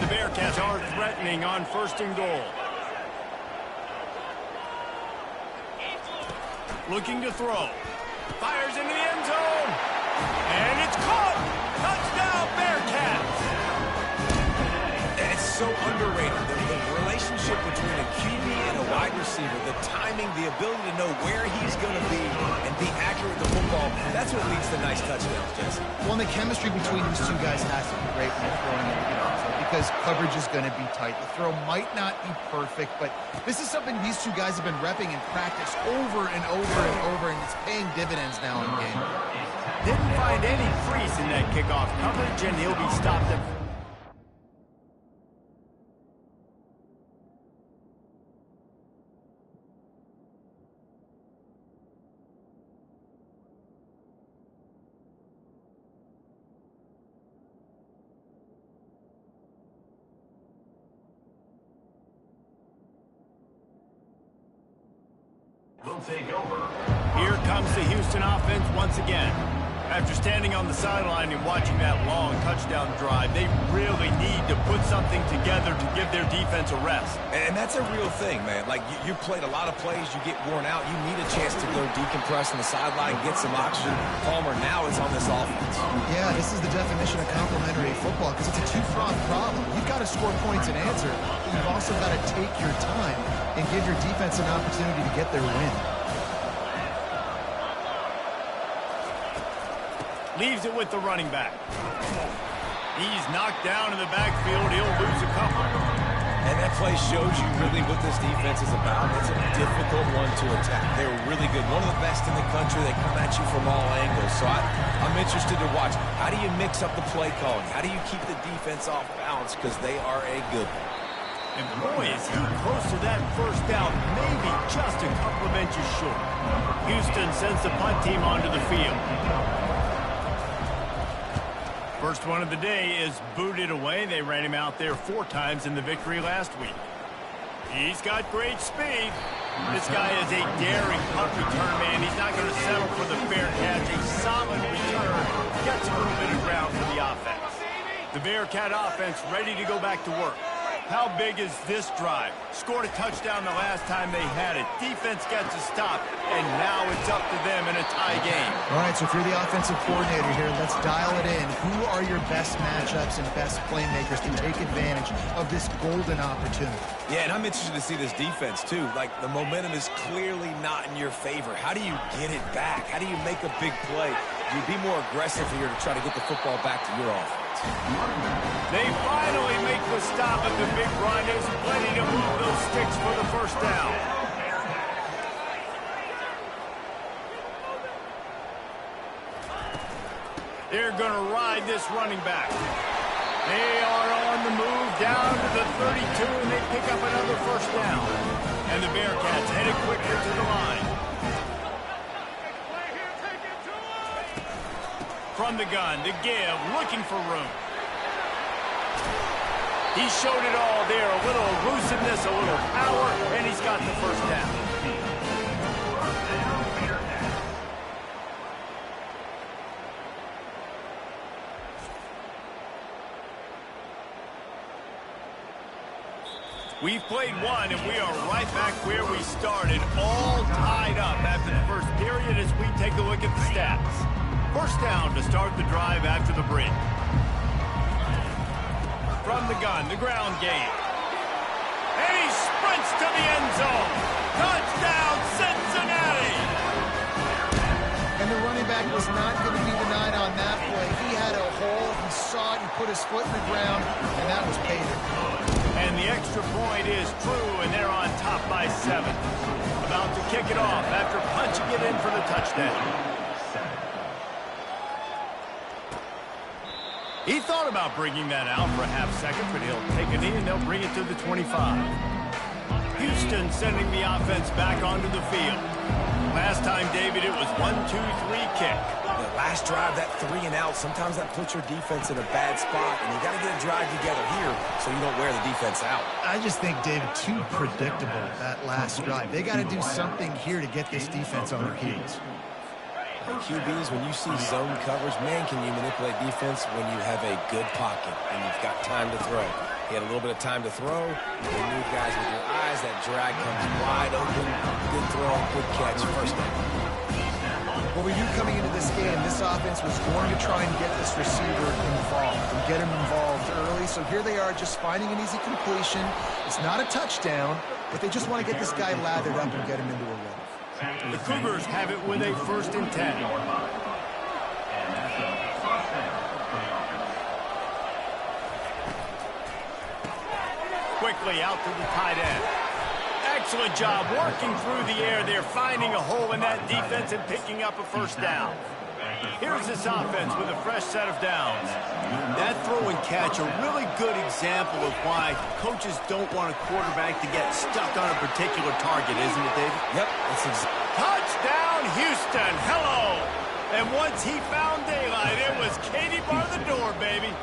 The Bearcats are threatening on 1st and goal. Looking to throw. Fires into the end zone. And it's caught. Touchdown, Bearcats. And it's so underrated. The relationship between a QB and a wide receiver, the timing, the ability to know where he's going to be and be accurate with the football, that's what leads to nice touchdowns, Jesse. Well, and the chemistry between these two guys has to be great when they're throwing it together, because coverage is going to be tight. The throw might not be perfect, but this is something these two guys have been repping in practice over and over and over, and it's paying dividends now in game. Didn't find any crease in that kickoff coverage, and he'll be stopped at Will take over. Here comes the Houston offense once again. After standing on the sideline and watching that long touchdown drive, they really need to put something together to give their defense a rest. And that's a real thing, man. Like, you played a lot of plays, you get worn out, you need a chance to go decompress on the sideline, get some oxygen. Palmer now is on this offense. Yeah, this is the definition of complementary football, because it's a two-pronged problem. You've got to score points and answer, but you've also got to take your time and give your defense an opportunity to get their win. Leaves it with the running back. He's knocked down in the backfield. He'll lose a couple. And that play shows you really what this defense is about. It's a difficult one to attack. They're really good. One of the best in the country. They come at you from all angles. So I'm interested to watch. How do you mix up the play calling? How do you keep the defense off balance? Because they are a good one. And boy, is he close to that 1st down, maybe just a couple of inches short. Houston sends the punt team onto the field. First one of the day is booted away. They ran him out there 4 times in the victory last week. He's got great speed. This guy is a daring punt return man. He's not going to settle for the fair catch. A solid return. Gets a little bit of ground for the offense. The Bearcat offense ready to go back to work. How big is this drive? Scored a touchdown the last time they had it. Defense gets a stop, and now it's up to them in a tie game. All right, so if you're the offensive coordinator here, let's dial it in. Who are your best matchups and best playmakers to take advantage of this golden opportunity? Yeah, and I'm interested to see this defense, too. Like, the momentum is clearly not in your favor. How do you get it back? How do you make a big play? Do you be more aggressive here to try to get the football back to your offense? They finally make the stop at the big run. There's plenty to move those sticks for the first down. They're going to ride this running back. They are on the move down to the 32, and they pick up another first down. And the Bearcats headed quickly to the line. From the gun, to give, looking for room. He showed it all there, a little elusiveness, a little power, and he's got the first down. We've played one, and we are right back where we started, all tied up after the first period as we take a look at the stats. First down to start the drive after the break. From the gun, the ground game. And he sprints to the end zone. Touchdown, Cincinnati! And the running back was not going to be denied on that play. He had a hole, he saw it, he put his foot in the ground, and that was payday. And the extra point is true, and they're on top by 7. About to kick it off after punching it in for the touchdown. He thought about bringing that out for a half second, but he'll take a knee and they'll bring it to the 25. Houston sending the offense back onto the field. Last time, David, it was 1-2-3 kick. The last drive, that 3 and out, sometimes that puts your defense in a bad spot, and you got to get a drive together here so you don't wear the defense out. I just think, David, too predictable, that last drive. They got to do something here to get this defense on their heels. QBs, when you see zone coverage, man, can you manipulate defense when you have a good pocket and you've got time to throw. He had a little bit of time to throw. You move guys with your eyes. That drag comes wide open. Good throw, good catch, first down. What we knew coming into this game, this offense was going to try and get this receiver involved and get him involved early. So here they are just finding an easy completion. It's not a touchdown, but they just want to get this guy lathered up and get him into a run. The Cougars have it with a 1st and 10. Quickly out to the tight end. Excellent job working through the air there, finding a hole in that defense and picking up a first down. Here's this offense with a fresh set of downs. That throw and catch, a really good example of why coaches don't want a quarterback to get stuck on a particular target, isn't it, David? Yep, that's exactly. Touchdown, Houston. Hello. And once he found daylight, it was Katie bar the door, baby.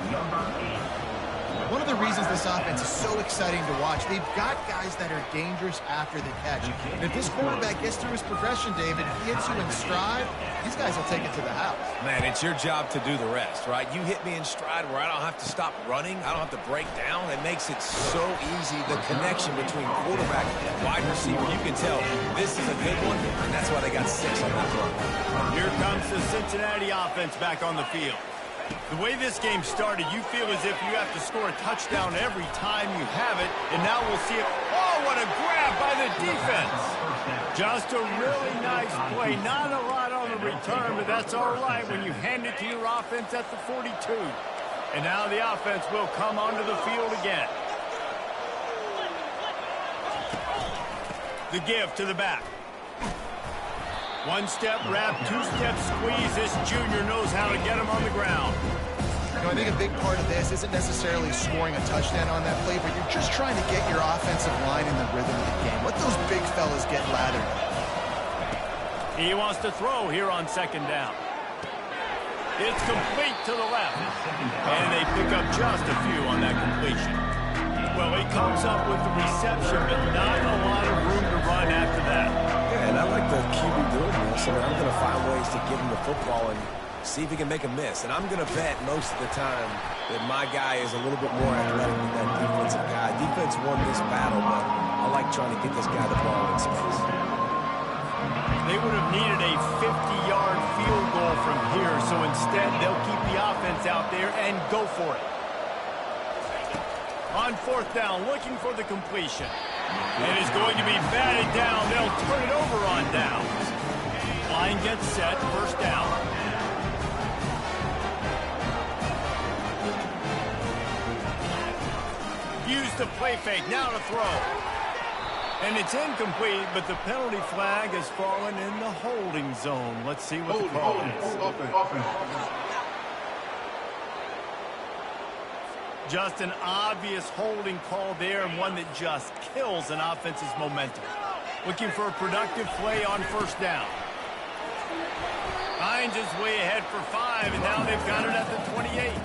One of the reasons this offense is so exciting to watch, they've got guys that are dangerous after the catch. And if this quarterback gets through his progression, David, if he hits you in stride, these guys will take it to the house. Man, it's your job to do the rest, right? You hit me in stride where I don't have to stop running. I don't have to break down. It makes it so easy. The connection between quarterback and wide receiver, you can tell this is a good one, and that's why they got 6 on that run. Here comes the Cincinnati offense back on the field. The way this game started, you feel as if you have to score a touchdown every time you have it, and now we'll see it. Oh, what a grab by the defense. Just a really nice play. Not a lot on the return, but that's all right when you hand it to your offense at the 42. And now the offense will come onto the field again. The give to the back. 1-step wrap, 2-step squeeze. This junior knows how to get him on the ground. You know, I think a big part of this isn't necessarily scoring a touchdown on that play, but you're just trying to get your offensive line in the rhythm of the game. Let those big fellas get lathered. He wants to throw here on 2nd down. It's complete to the left. And they pick up just a few on that completion. Well, he comes up with the reception, but not a lot of room to run after that. Yeah, and I like the QB doing this. I mean, I'm going to find ways to give him the football and see if he can make a miss. And I'm going to bet most of the time that my guy is a little bit more athletic than that defensive guy. Defense won this battle, but I like trying to get this guy the ball in space. They would have needed a 50-yard field goal from here, so instead they'll keep the offense out there and go for it. On fourth down, looking for the completion. And it's going to be batted down. They'll turn it over on downs. Line gets set, first down. Use the play fake, now to throw. And it's incomplete, but the penalty flag has fallen in the holding zone. Let's see what the call is. Just an obvious holding call there, and one that just kills an offense's momentum. Looking for a productive play on first down. Hines is way ahead for 5, and now they've got it at the 28.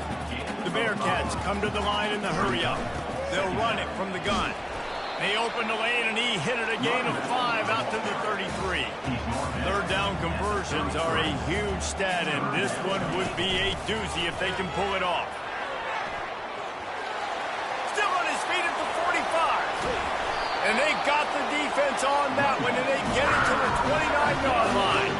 The Bearcats come to the line in the hurry-up. They'll run it from the gun. They open the lane, and he hit it a gain of 5 out to the 33. Third down conversions are a huge stat, and this one would be a doozy if they can pull it off. Still on his feet at the 45. And they got the defense on that one, and they get it to the 29-yard line.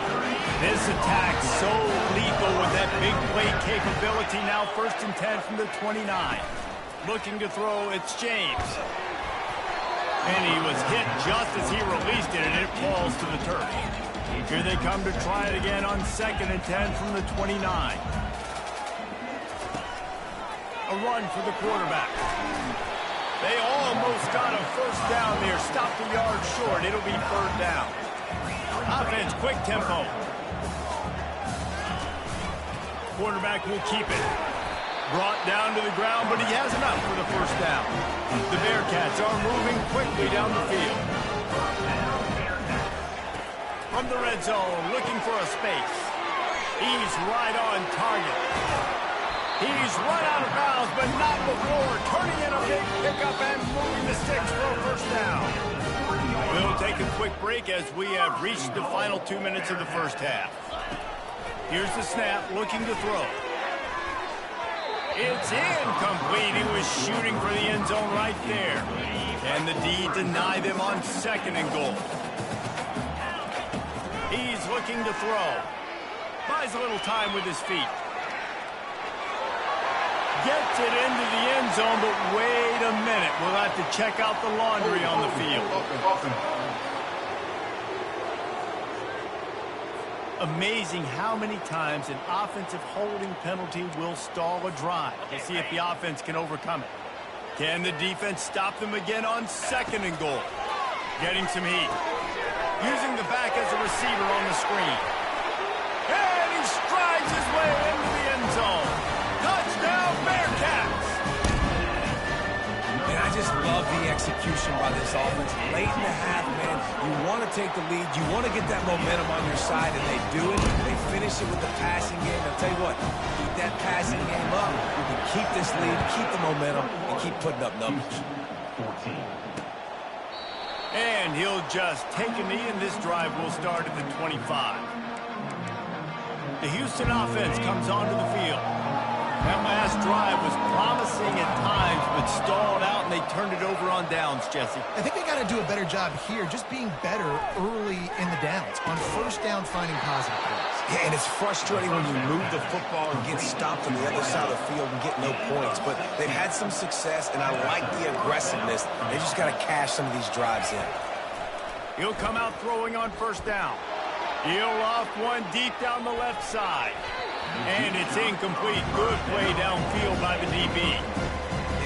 This attack so lethal with that big play capability. Now 1st and 10 from the 29. Looking to throw, it's James. And he was hit just as he released it, and it falls to the turf. Here they come to try it again on 2nd and 10 from the 29. A run for the quarterback. They almost got a first down there. Stopped the yard short. It'll be 3rd down. Offense, quick tempo. Quarterback will keep it. Brought down to the ground, but he has enough for the first down. The Bearcats are moving quickly down the field. From the red zone, looking for a space. He's right on target. He's run out of bounds, but not before. Turning in a big pickup and moving the sticks for a first down. We'll take a quick break as we have reached the final 2 minutes of the first half. Here's the snap, looking to throw. It's incomplete. He was shooting for the end zone right there. And the D denied them on 2nd and goal. He's looking to throw. Buys a little time with his feet. Gets it into the end zone, but wait a minute. We'll have to check out the laundry on the field. Amazing how many times an offensive holding penalty will stall a drive. We'll see if the offense can overcome it. Can the defense stop them again on 2nd and goal? Getting some heat. Using the back as a receiver on the screen. And he strides his way into the end zone. Touchdown, Bearcats! And I just love the execution by this offense. Late in the half, man, you want to take the lead. You want to get that momentum on your side, and they do it. They finish it with the passing game. I'll tell you what, keep that passing game up. You can keep this lead, keep the momentum, and keep putting up numbers. And he'll just take a knee, and this drive will start at the 25. The Houston offense comes onto the field. That last drive was promising at times, but stalled out, and they turned it over on downs, Jesse. I think they got to do a better job here, just being better early in the downs. On first down, finding positive plays. Yeah, and it's frustrating when you move the football and get stopped on the other side of the field and get no points. But they've had some success, and I like the aggressiveness. They just got to cash some of these drives in. He'll come out throwing on first down. He'll loft one deep down the left side. And it's incomplete. Good play downfield by the DB.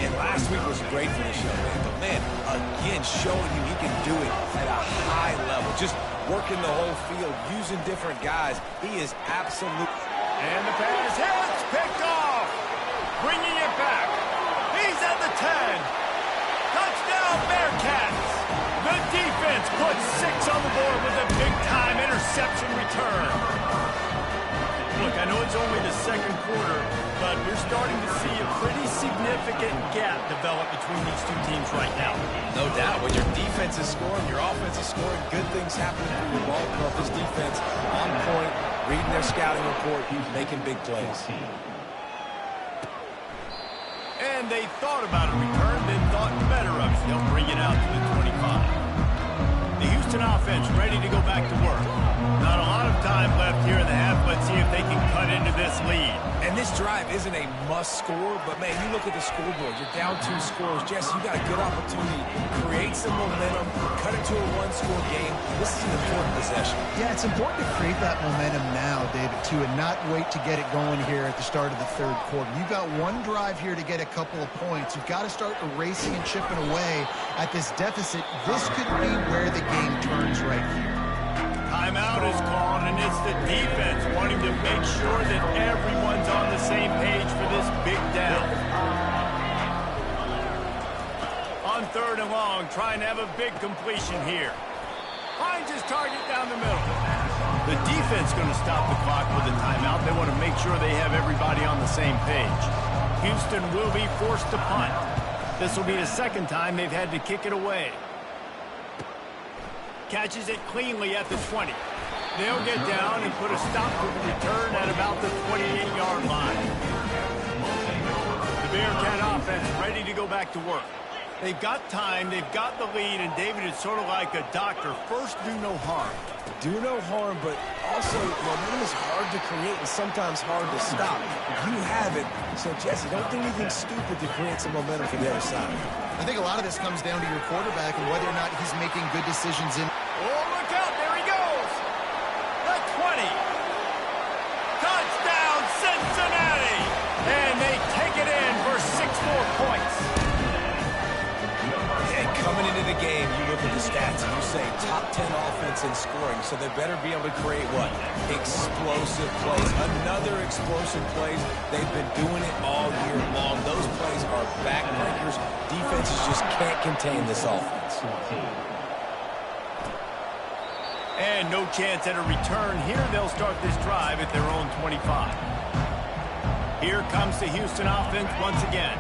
And last week was great for this young man. But, man, again, showing you he can do it at a high level. Just working the whole field, using different guys. He is absolute. And the pass hits, picked off. Bringing it back. He's at the 10. Touchdown, Bearcats. The defense puts 6 on the board with a big-time interception return. Look, I know it's only the 2nd quarter, but we're starting to see a pretty significant gap develop between these two teams right now. No doubt. When your defense is scoring, your offense is scoring, good things happen for your ball club. This defense on point, reading their scouting report, making big plays. And they thought about a return, then thought better of it. They'll bring it out to the 25. The Houston offense ready to go back to work. Not a lot of time left here in the half. Let's see if they can cut into this lead. And this drive isn't a must score, but man, you look at the scoreboard. You're down 2 scores. Jesse, you got a good opportunity. Create some momentum. Cut it to a 1-score game. This is an important possession. Yeah, it's important to create that momentum now, David, too, and not wait to get it going here at the start of the third quarter. You've got one drive here to get a couple of points. You've got to start erasing and chipping away at this deficit. This could be where the game turns right here. Timeout is called, and it's the defense wanting to make sure that everyone's on the same page for this big down. On 3rd and long, trying to have a big completion here. Finds his target down the middle. The defense going to stop the clock with a timeout. They want to make sure they have everybody on the same page. Houston will be forced to punt. This will be the second time they've had to kick it away. Catches it cleanly at the 20. They'll get down and put a stop to the return at about the 28-yard line. The Bearcat offense ready to go back to work. They've got time, they've got the lead, and David is sort of like a doctor. First, do no harm. Do no harm, but also momentum is hard to create and sometimes hard to stop. You have it, so Jesse, don't do anything stupid to create some momentum for the other side. I think a lot of this comes down to your quarterback and whether or not he's making good decisions in. Oh, look out, there he goes. The 20. Touchdown, Cincinnati. And they take it in for 6 more points. And coming into the game, you look at the stats and you say top 10 offense in scoring, so they better be able to create what? Explosive plays. Another explosive plays. They've been doing it all year long. Those plays are backbreakers. Defenses just can't contain this offense. And no chance at a return here. They'll start this drive at their own 25. Here comes the Houston offense once again.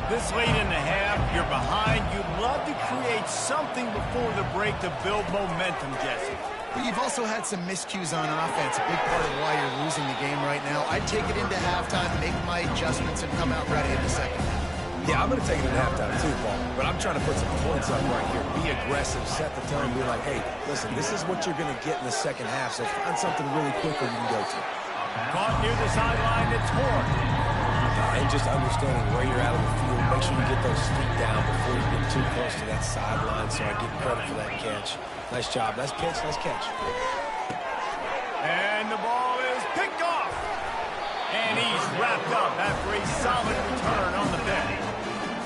This late in the half, you're behind. You'd love to create something before the break to build momentum, Jesse. But you've also had some miscues on offense, a big part of why you're losing the game right now. I'd take it into halftime, make my adjustments, and come out ready in the second half. Yeah, I'm going to take it at halftime too, Paul. But I'm trying to put some points up right here. Be aggressive, set the tone, be like, hey, listen, this is what you're going to get in the second half, so find something really quickly you can go to. Caught near the sideline, it's Horn. And just understanding where you're out of the field, make sure you get those feet down before you get too close to that sideline, so I give credit for that catch. Nice job, nice pitch, nice catch. And the ball is picked off. And he's wrapped up after a solid return on the bench.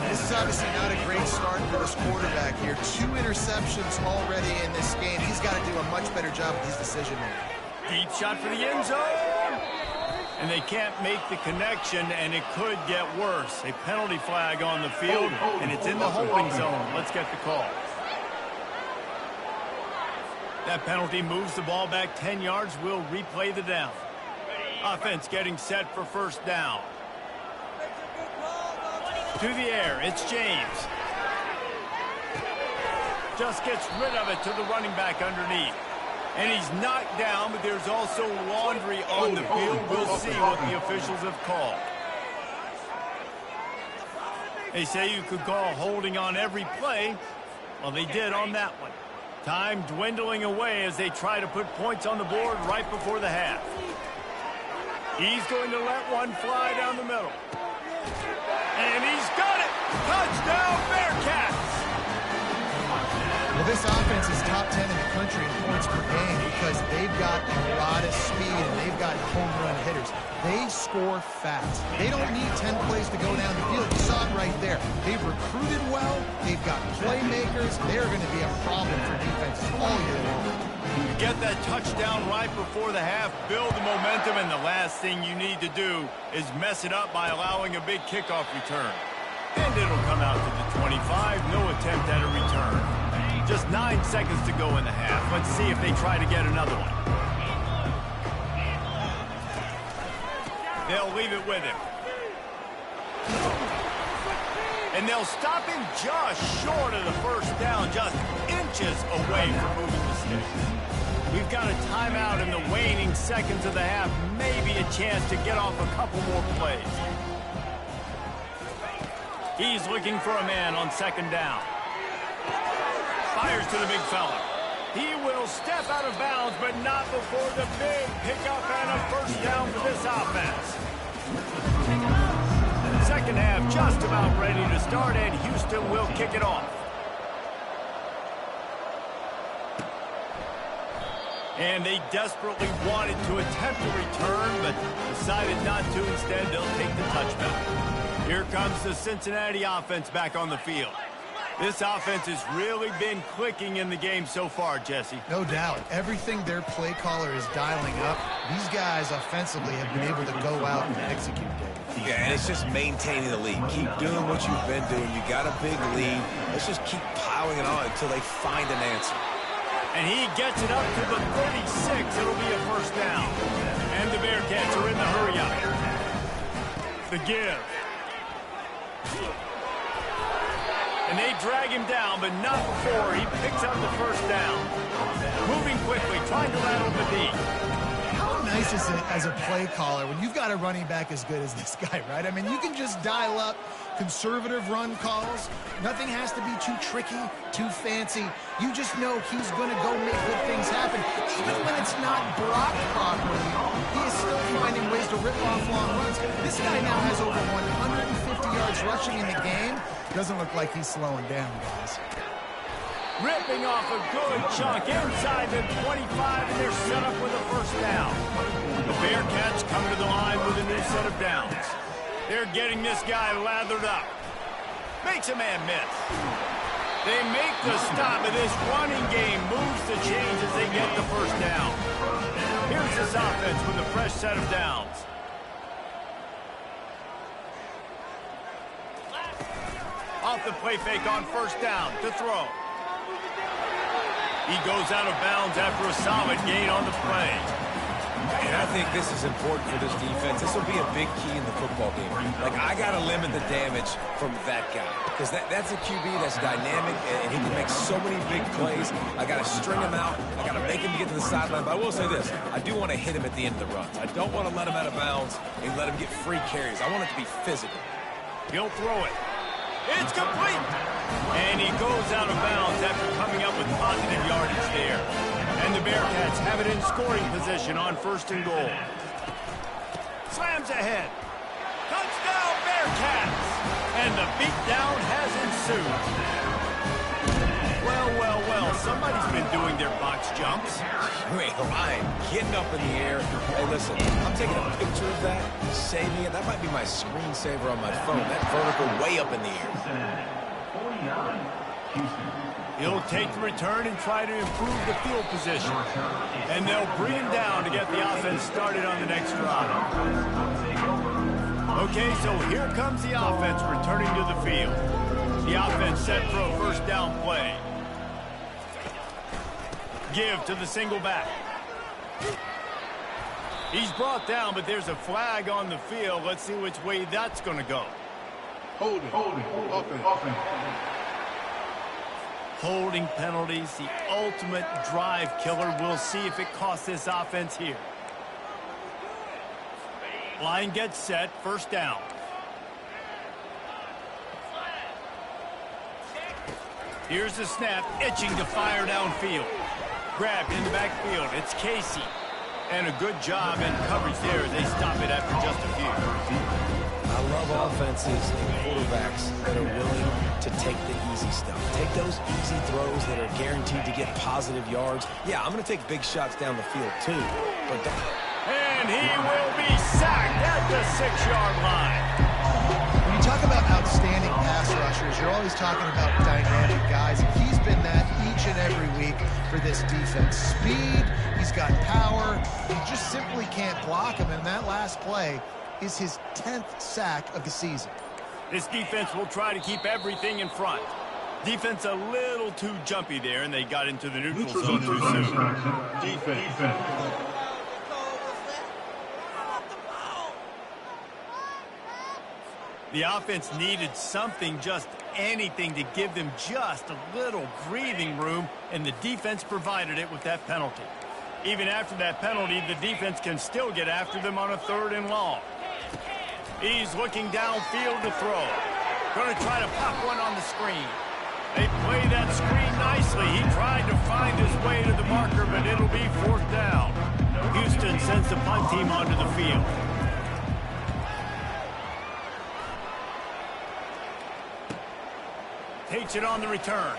This is obviously not a great start for this quarterback here. 2 interceptions already in this game. He's got to do a much better job with his decision-making. Deep shot for the end zone. And they can't make the connection, and it could get worse. A penalty flag on the field, and it's in the holding zone. Let's get the call. That penalty moves the ball back 10 yards. We'll replay the down. Offense getting set for first down. To the air, it's James. Just gets rid of it to the running back underneath. And he's knocked down, but there's also laundry on the field. We'll see what the officials have called. They say you could call holding on every play. Well, they did on that one. Time dwindling away as they try to put points on the board right before the half. He's going to let one fly down the middle. And he's got it! Touchdown, Bearcats! Well, this offense is top 10 in the country in points per game because they've got a lot of speed and they've got home run hitters. They score fast. They don't need 10 plays to go down the field. You saw it right there. They've recruited well. They've got playmakers. They're going to be a problem for defenses all year long. You get that touchdown right before the half, build the momentum, and the last thing you need to do is mess it up by allowing a big kickoff return. And it'll come out to the 25. No attempt at a return. Just 9 seconds to go in the half. Let's see if they try to get another one. They'll leave it with him. And they'll stop him just short of the first down, just inches away from moving the sticks. We've got a timeout in the waning seconds of the half. Maybe a chance to get off a couple more plays. He's looking for a man on second down. Fires to the big fella. He will step out of bounds, but not before the big pickup and a first down for this offense. Second half just about ready to start, and Houston will kick it off. And they desperately wanted to attempt a return, but decided not to. Instead, they'll take the touchback. Here comes the Cincinnati offense back on the field. This offense has really been clicking in the game so far, Jesse. No doubt. Everything their play caller is dialing up, these guys offensively have been able to go out and execute, David. Yeah, and it's just maintaining the lead. Keep doing what you've been doing. You got a big lead. Let's just keep piling it on until they find an answer. And he gets it up to the 36. It'll be a first down. And the Bearcats are in the hurry-up. The give. And they drag him down, but not before he picks up the first down. Moving quickly, trying to rattle the D. How nice is it as a play caller when you've got a running back as good as this guy, right? I mean, you can just dial up conservative run calls. Nothing has to be too tricky, too fancy. You just know he's going to go make good things happen. Even when it's not blocked properly, he is still finding ways to rip off long runs. This guy now has over 150 yards rushing in the game. Doesn't look like he's slowing down, guys. Ripping off a good chunk inside the 25, and they're set up with a first down. The Bearcats come to the line with a new set of downs. They're getting this guy lathered up. Makes a man miss. They make the stop, and this running game moves the chains as they get the first down. Here's this offense with a fresh set of downs. Off the play fake on first down to throw. He goes out of bounds after a solid gain on the play. And I think this is important for this defense. This will be a big key in the football game. Like, I got to limit the damage from that guy. Because that's a QB that's dynamic, and he can make so many big plays. I got to string him out. I got to make him get to the sideline. But I will say this. I do want to hit him at the end of the runs. I don't want to let him out of bounds and let him get free carries. I want it to be physical. He'll throw it. It's complete. And he goes out of bounds after coming up with positive yardage there. And the Bearcats have it in scoring position on first and goal. Slams ahead. Touchdown, Bearcats. And the beatdown has ensued. Well, somebody's been doing their box jumps. Wait, Ryan, getting up in the air. Hey, listen, I'm taking a picture of that, saving it. That might be my screensaver on my phone. That vertical way up in the air. 49, Houston. He'll take the return and try to improve the field position. And they'll bring him down to get the offense started on the next drive. Okay, so here comes the offense returning to the field. The offense set for a first down play. Give to the single back. He's brought down, but there's a flag on the field. Let's see which way that's going to go. Holding, offense. Holding penalties, the ultimate drive killer. We'll see if it costs this offense here. Line gets set, first down. Here's the snap, itching to fire downfield. Grabbed in the backfield, it's Casey. And a good job in coverage there as they stop it after just a few. I love offenses and quarterbacks that are willing to take the easy stuff. Take those easy throws that are guaranteed to get positive yards. Yeah, I'm going to take big shots down the field too. But and he will be sacked at the 6-yard line. When you talk about outstanding pass rushers, you're always talking about dynamic guys. And he's been that each and every week for this defense. Speed, he's got power. You just simply can't block him. And that last play is his 10th sack of the season. This defense will try to keep everything in front. Defense a little too jumpy there, and they got into the neutral zone too soon. Defense. The offense needed something, just anything, to give them just a little breathing room, and the defense provided it with that penalty. Even after that penalty, the defense can still get after them on a 3rd and long. He's looking downfield to throw. Going to try to pop one on the screen. They play that screen nicely. He tried to find his way to the marker, but it'll be 4th down. Houston sends the punt team onto the field. Takes it on the return.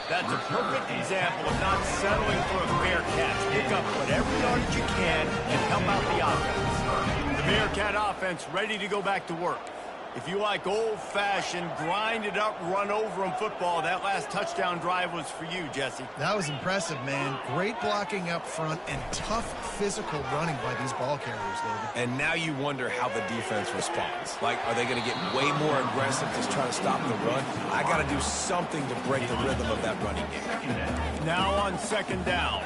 That's a perfect example of not settling for a fair catch. Pick up whatever yardage you can and help out the offense. The Bearcat offense ready to go back to work. If you like old-fashioned, grind-it-up, run-over-'em football, that last touchdown drive was for you, Jesse. That was impressive, man. Great blocking up front and tough physical running by these ball carriers, David. And now you wonder how the defense responds. Like, are they going to get way more aggressive, just trying to stop the run? I got to do something to break the rhythm of that running game. Now on 2nd down.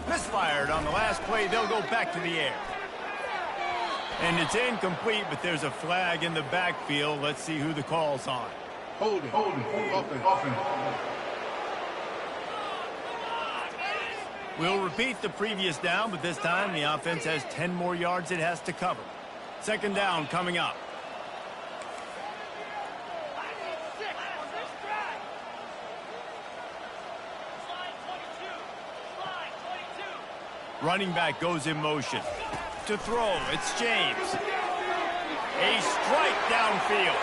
Misfired on the last play. They'll go back to the air. And it's incomplete, but there's a flag in the backfield. Let's see who the call's on. Holding. Offense. We'll repeat the previous down, but this time the offense has 10 more yards it has to cover. 2nd down coming up. Running back goes in motion. To throw, it's James. A strike downfield.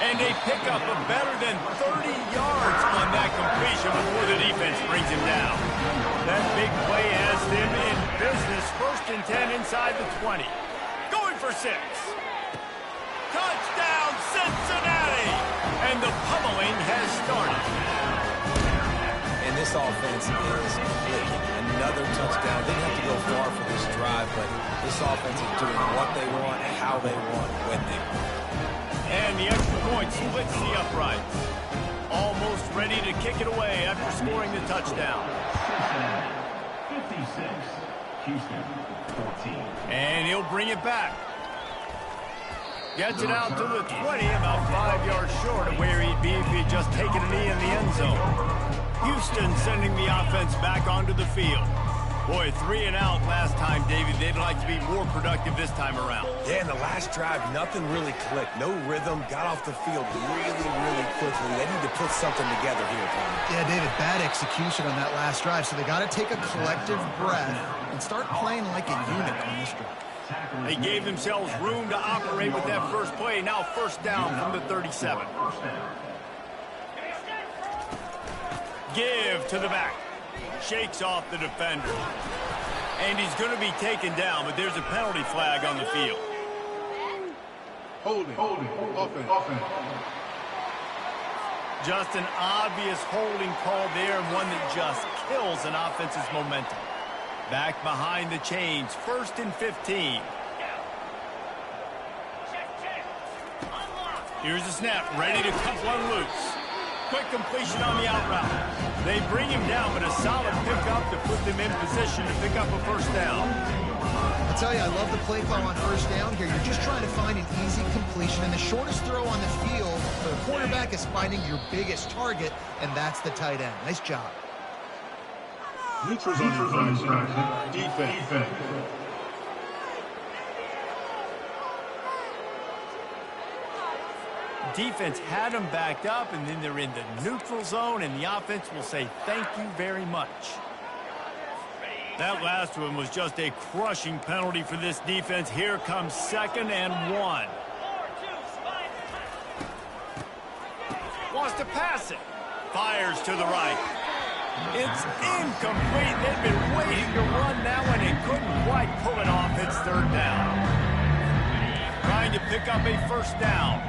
And a pickup of better than 30 yards on that completion before the defense brings him down. That big play has them in business. 1st and 10 inside the 20. Going for 6. Touchdown, Cincinnati! And the pummeling has started. And this offense is clicking. Another touchdown. Didn't have to go far for this drive, but this offense is doing what they want, how they want, when they want. And the extra point splits the uprights. Almost ready to kick it away after scoring the touchdown. 56, Houston, 14. And he'll bring it back. Gets it out to the 20, about 5 yards short of where he'd be if he'd just taken a knee in the end zone. Houston sending the offense back onto the field. Boy, 3 and out last time, David. They'd like to be more productive this time around. Yeah, in the last drive, nothing really clicked. No rhythm. Got off the field really quickly. They need to put something together here, Tommy. Yeah, David, bad execution on that last drive, so they got to take a collective breath and start playing like a unit on this drive. They gave themselves room to operate with that first play. Now 1st down from the 37. Give to the back. Shakes off the defender. And he's going to be taken down, but there's a penalty flag on the field. Holding. Offense. Just an obvious holding call there, and one that just kills an offense's momentum. Back behind the chains, 1st and 15. Here's the snap, ready to cut one loose. Quick completion on the out route. They bring him down, but a solid pickup to put them in position to pick up a 1st down. I'll tell you, I love the play call on 1st down here. You're just trying to find an easy completion, and the shortest throw on the field for the quarterback is finding your biggest target, and that's the tight end. Nice job. Neutrals on defense. Defense had them backed up, and then they're in the neutral zone, and the offense will say thank you very much. That last one was just a crushing penalty for this defense. Here comes 2nd and 1. Wants to pass it. Fires to the right. It's incomplete. They've been waiting to run that one and couldn't quite pull it off. It's 3rd down. Trying to pick up a 1st down.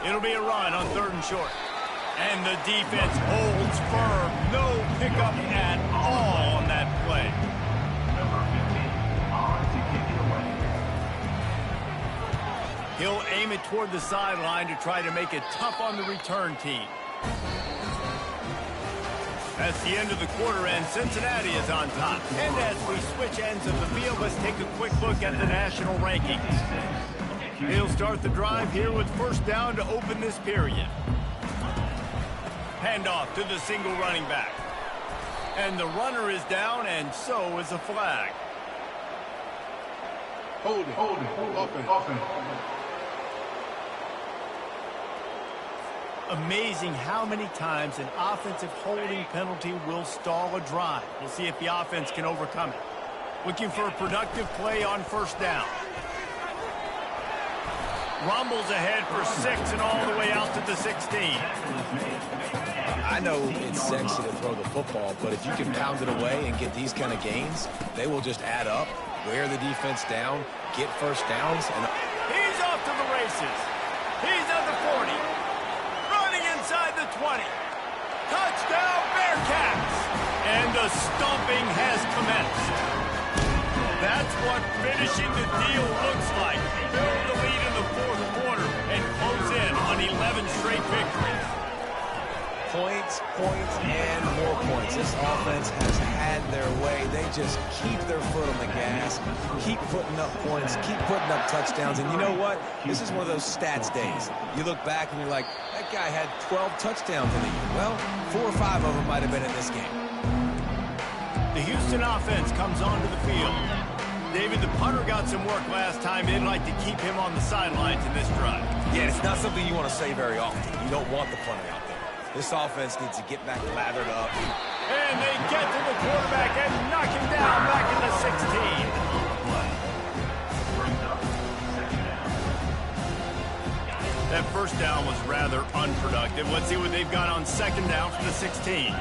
It'll be a run on 3rd and short. And the defense holds firm. No pickup at all on that play. Number 50, on to kick it away. He'll aim it toward the sideline to try to make it tough on the return team. That's the end of the quarter, and Cincinnati is on top. And as we switch ends of the field, let's take a quick look at the national rankings. He'll start the drive here with first down to open this period. Handoff to the single running back. And the runner is down, and so is a flag. Holding. Offense. Amazing how many times an offensive holding penalty will stall a drive. We'll see if the offense can overcome it. Looking for a productive play on first down. Rumbles ahead for 6 and all the way out to the 16. I know it's sexy to throw the football, but if you can pound it away and get these kind of gains, they will just add up, wear the defense down, get first downs. And he's off to the races. He's at the 40. Running inside the 20. Touchdown, Bearcats! And the stomping has commenced. That's what finishing the deal looks like. Build the lead in the fourth quarter and close in on 11 straight victories. Points, and more points. This offense has had their way. They just keep their foot on the gas, keep putting up points, keep putting up touchdowns. And you know what? This is one of those stats days. You look back and you're like, that guy had 12 touchdowns in a year. Well, 4 or 5 of them might have been in this game. The Houston offense comes onto the field. David, the punter got some work last time. They'd like to keep him on the sidelines in this drive. Yeah, it's not something you want to say very often. You don't want the punter out there. This offense needs to get back lathered up. And they get to the quarterback and knock him down back in the 16. That first down was rather unproductive. Let's see what they've got on second down for the 16.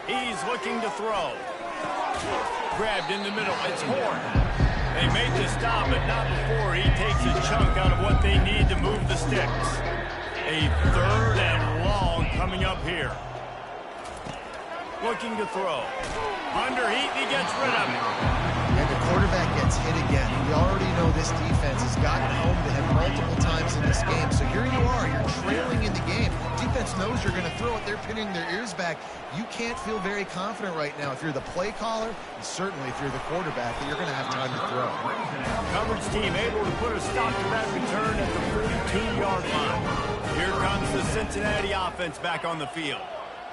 He's looking to throw. Grabbed in the middle. It's Horn. They made the stop, but not before he takes a chunk out of what they need to move the sticks. A third and long coming up here. Looking to throw. Under heat, he gets rid of it. And the quarterback gets hit again. We already know this defense has gotten home to him multiple times in this game. So here you are, you're trailing in the game. Defense knows you're going to throw it. They're pinning their ears back. You can't feel very confident right now if you're the play caller, and certainly if you're the quarterback, that you're going to have time to throw. Coverage team able to put a stop to that return at the 42-yard line. Here comes the Cincinnati offense back on the field.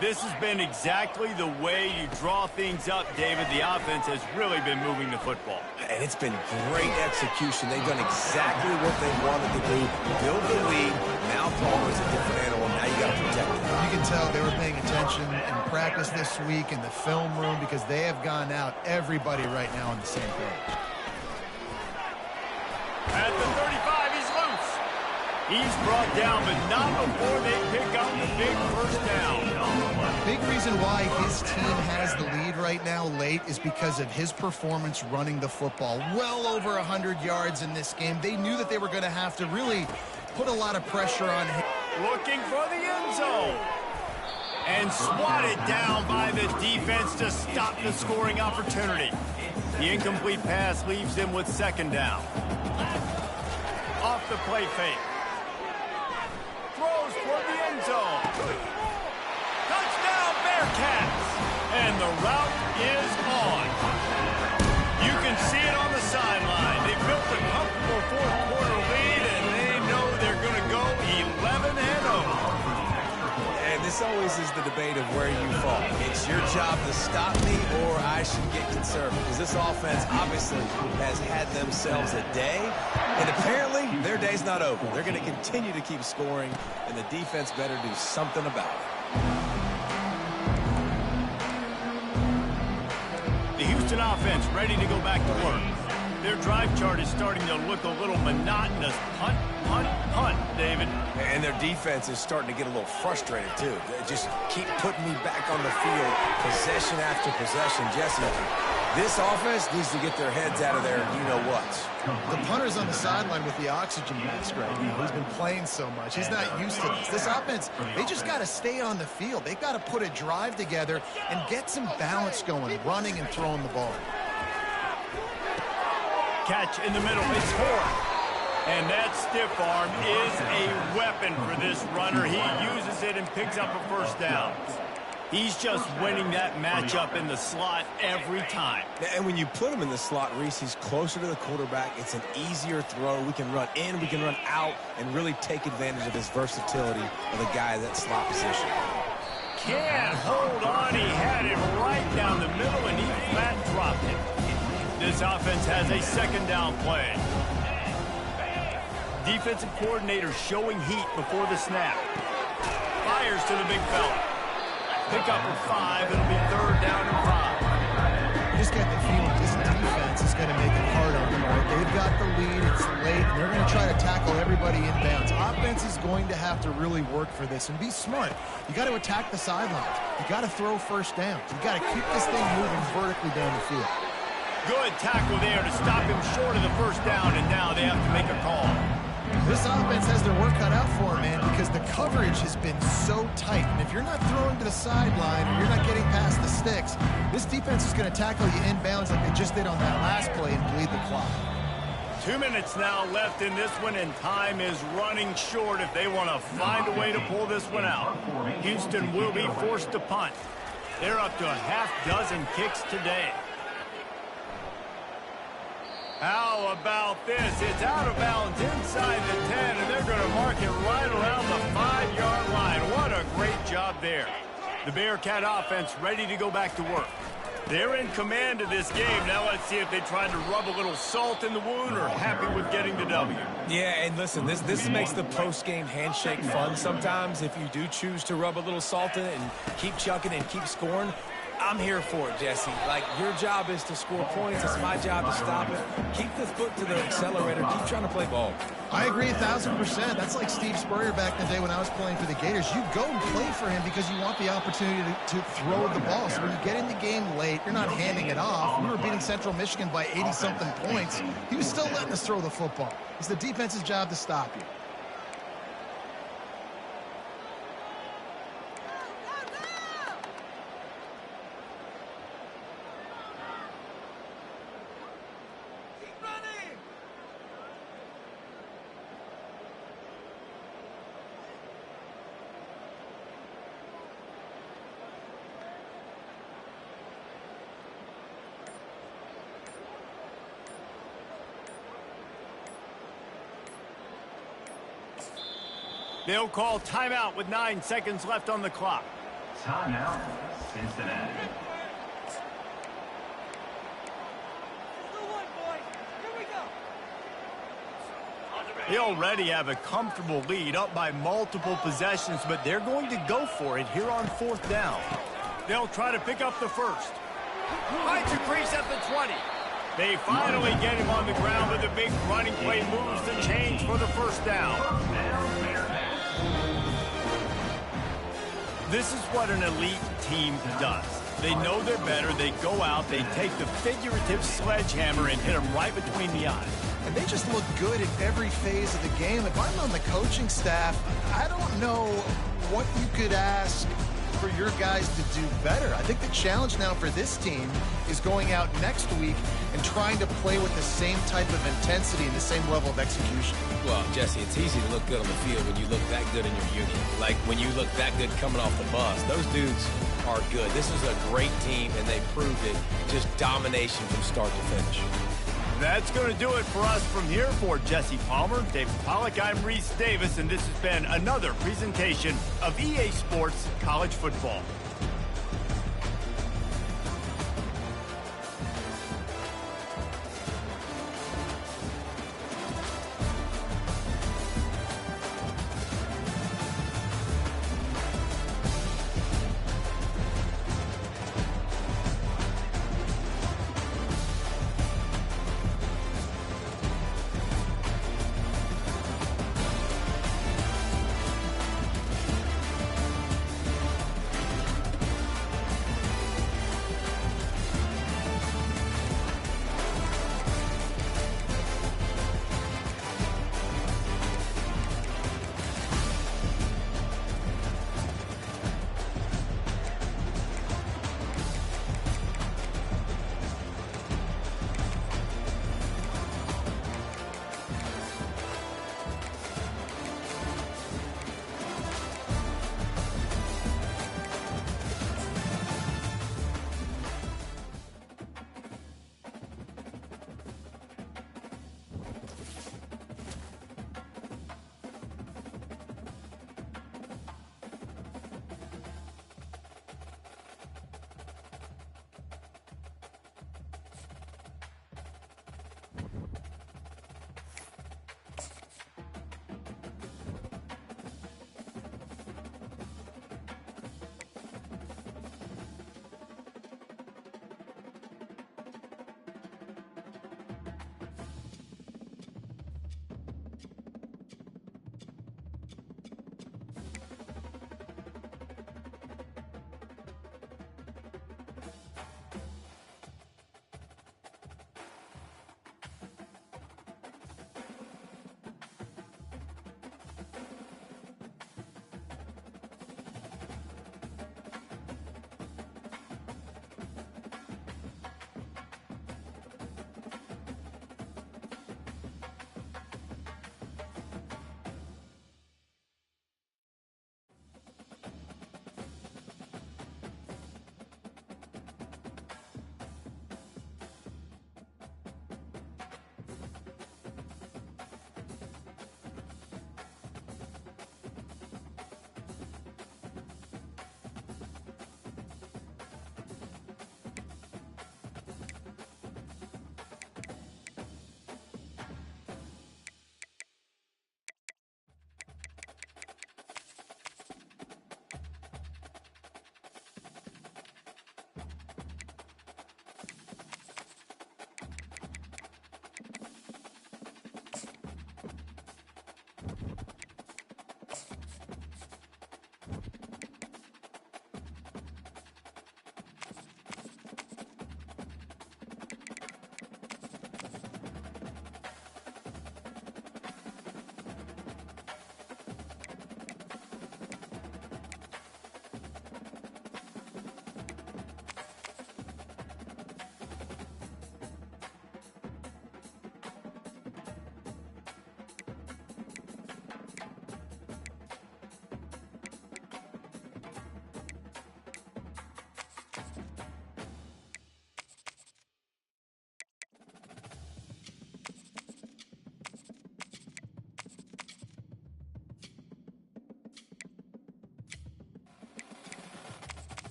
This has been exactly the way you draw things up, David. The offense has really been moving the football. And it's been great execution. They've done exactly what they wanted to do. Build the lead. Now Palmer's a different animal. Now you got to protect him. You can tell they were paying attention in practice this week in the film room because they have gone out, everybody right now on the same page. At the 35, he's loose. He's brought down, but not before they pick up the big first down. Big reason why his team has the lead right now late is because of his performance running the football. Well over 100 yards in this game. They knew that they were going to have to really put a lot of pressure on him. Looking for the end zone. And swatted down by the defense to stop the scoring opportunity. The incomplete pass leaves them with second down. Off the play fake. Throws toward the end zone. Touchdown, Bearcats! And the route is on. You can see it on the sideline. They built a comfortable fourth quarter lead, and they know they're going to go 11-0. And this always is the debate of where you fall. It's your job to stop me, or I should get conservative. Because this offense obviously has had themselves a day, and apparently their day's not over. They're going to continue to keep scoring, and the defense better do something about it. The Houston offense ready to go back to work. Their drive chart is starting to look a little monotonous. Punt, punt, punt, David. And their defense is starting to get a little frustrated, too. They just keep putting me back on the field, possession after possession. Jesse, this offense needs to get their heads out of their you-know-whats. The punter's on the sideline with the oxygen mask right now. He's been playing so much. He's not used to this. This offense, they just got to stay on the field. They've got to put a drive together and get some balance going, running and throwing the ball. Catch in the middle. It's Horn. And that stiff arm is a weapon for this runner. He uses it and picks up a first down. He's just winning that matchup in the slot every time. And when you put him in the slot, Reese, he's closer to the quarterback. It's an easier throw. We can run in, we can run out, and really take advantage of his versatility of the guy in that slot position. Can't hold on. He had it right down the middle, and he flat dropped it. This offense has a second down play. Defensive coordinator showing heat before the snap. Fires to the big fella. Pick up at 5. It'll be third down and 5. You just get the feeling this defense is going to make it hard on them, right? They've got the lead. It's late, and they're going to try to tackle everybody inbounds. Offense is going to have to really work for this and be smart. You got to attack the sidelines. You got to throw first downs. You got to keep this thing moving vertically down the field. Good tackle there to stop him short of the first down, and now they have to make a call. This offense has their work cut out for them, man, because the coverage has been so tight. And if you're not throwing to the sideline or you're not getting past the sticks, this defense is going to tackle you inbounds like they just did on that last play and bleed the clock. 2 minutes now left in this one, and time is running short if they want to find a way to pull this one out. Houston will be forced to punt. They're up to a half dozen kicks today. How about this? It's out of bounds inside the 10, and they're going to mark it right around the 5-yard line. What a great job there. The Bearcat offense ready to go back to work. They're in command of this game. Now let's see if they tried to rub a little salt in the wound or happy with getting the W. Yeah, and listen, this makes the post-game handshake fun sometimes if you do choose to rub a little salt in it and keep chucking and keep scoring. I'm here for it, Jesse. Like, your job is to score points. It's my job to stop it. Keep the foot to the accelerator. Keep trying to play ball. I agree 1,000%. That's like Steve Spurrier back in the day when I was playing for the Gators. You go and play for him because you want the opportunity to throw the ball. So when you get in the game late, you're not handing it off. We were beating Central Michigan by 80-something points. He was still letting us throw the football. It's the defense's job to stop you. They'll call timeout with 9 seconds left on the clock. Timeout, Cincinnati. They already have a comfortable lead, up by multiple possessions, but they're going to go for it here on 4th down. They'll try to pick up the first. Finds a crease at the 20. They finally get him on the ground, but the big running play moves the chains for the first down. This is what an elite team does. They know they're better. They go out. They take the figurative sledgehammer and hit them right between the eyes. And they just look good in every phase of the game. If I'm on the coaching staff, I don't know what you could ask for your guys to do better. I think the challenge now for this team is going out next week and trying to play with the same type of intensity and the same level of execution. Well, Jesse, it's easy to look good on the field when you look that good in your unit. Like when you look that good coming off the bus. Those dudes are good. This is a great team, and they proved it. Just domination from start to finish. That's going to do it for us from here. For Jesse Palmer, David Pollack, I'm Reese Davis, and this has been another presentation of EA Sports College Football.